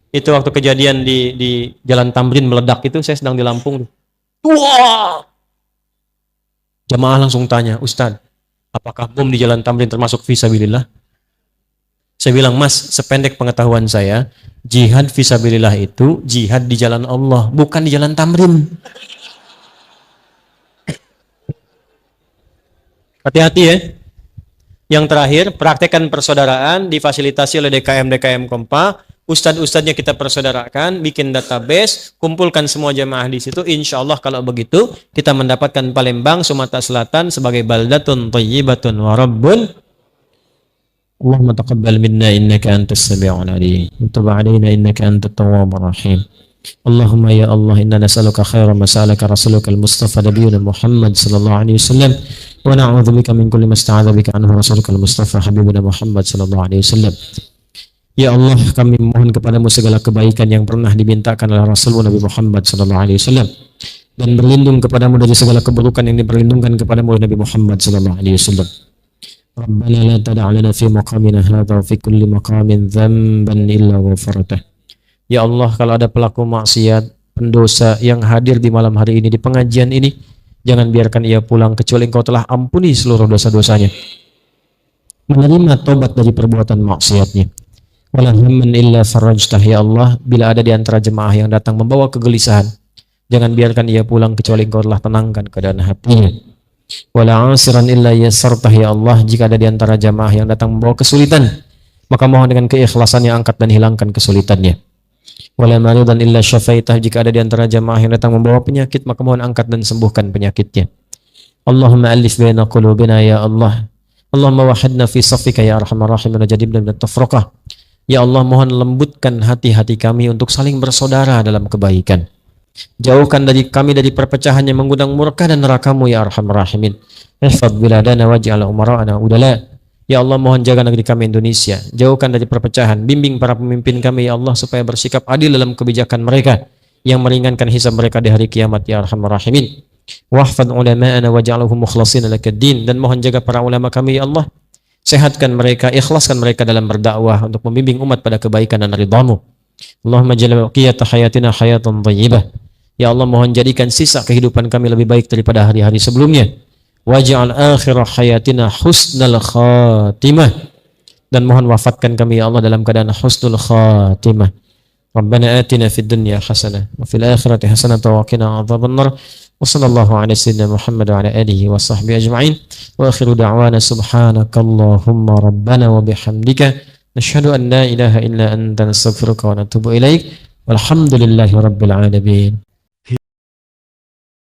A: Itu waktu kejadian di Jalan Tamrin meledak itu, saya sedang di Lampung. Wah! Jamaah langsung tanya, Ustaz, apakah bom di Jalan Tamrin termasuk fisabilillah? Saya bilang, Mas, sependek pengetahuan saya, jihad fisabilillah itu jihad di jalan Allah, bukan di Jalan Tamrin. Hati-hati ya. Yang terakhir, praktekkan persaudaraan difasilitasi oleh DKM Kompa. Ustadz-ustadznya kita persaudarakan, bikin database, kumpulkan semua jamaah di situ. Insya Allah kalau begitu, kita mendapatkan Palembang, Sumatera Selatan sebagai baldatun thayyibatun wa rabbun. Allahumma taqabbal minna innaka antas sami'ul alim. Wa tub 'alaina innaka antat tawwabur rahim. Allahumma ya Allah, inna nas'aluka khairan ma sa'alaka rasulukal Mustafa nabiyuna Muhammad sallallahu alaihi wasallam wa na'udzubika min kulli ma ista'adza bika anhu rasulukal Mustafa habibuna Muhammad sallallahu alaihi wasallam. Ya Allah, kami mohon kepadamu segala kebaikan yang pernah dimintakan oleh Rasul Nabi Muhammad sallallahu alaihi wasallam dan berlindung kepadamu dari segala keburukan yang diperlindungkan kepadamu oleh Nabi Muhammad sallallahu alaihi wasallam. Rabbana la tada' lana fi maqamina hadza wa fi kulli maqamin dzamban illa ghafartah. Ya Allah, kalau ada pelaku maksiat, pendosa yang hadir di malam hari ini di pengajian ini, jangan biarkan ia pulang kecuali Engkau telah ampuni seluruh dosa-dosanya. Menerima tobat dari perbuatan maksiatnya. Wala hamman illa farajtah, ya Allah, bila ada di antara jemaah yang datang membawa kegelisahan, jangan biarkan ia pulang kecuali Engkau telah tenangkan keadaan hatinya. Wala asiran illa yassartah, ya Allah, jika ada di antara jemaah yang datang membawa kesulitan, maka mohon dengan keikhlasannya angkat dan hilangkan kesulitannya. Wala maridan illa syafaitah, jika ada di antara jemaah yang datang membawa penyakit, maka mohon angkat dan sembuhkan penyakitnya. Allahumma alif baina qulubina, ya Allah. Allahumma wahidna fi saffika ya arhamar rahimin wa jadibna minat tafraqah. Ya Allah, mohon lembutkan hati-hati kami untuk saling bersaudara dalam kebaikan. Jauhkan dari kami dari perpecahan yang mengundang murka dan neraka-Mu ya arhamar rahimin. Ihfadz biladana waj'al umara'ana udala. Ya Allah, mohon jaga negeri kami Indonesia. Jauhkan dari perpecahan. Bimbing para pemimpin kami ya Allah supaya bersikap adil dalam kebijakan mereka yang meringankan hisab mereka di hari kiamat ya arhamar rahimin. Wahfadz ulama'ana waj'alhum mukhlasin lakaddin. Dan mohon jaga para ulama kami ya Allah. Sehatkan mereka, ikhlaskan mereka dalam berdakwah untuk membimbing umat pada kebaikan dan ridha-Mu. Allahumma jalla baqiyata hayatina hayatan thayyibah. Ya Allah, mohon jadikan sisa kehidupan kami lebih baik daripada hari-hari sebelumnya. Waj'al akhirah hayatina husnal khatimah. Dan mohon wafatkan kami ya Allah dalam keadaan husnul khatimah. Rabbana atina fid dunya hasanah wa fil akhirati hasanah wa qina adzabannar. Wa sallallahu ala sayyidina Muhammad wa ala alihi wa sahbihi ajma'in. Wa akhiru da'wana subhanakallahumma rabbana wa bihamdika nashhadu an la ilaha illa anta nastaghfiruka wa natubu ilaik. Walhamdulillahirabbil alamin.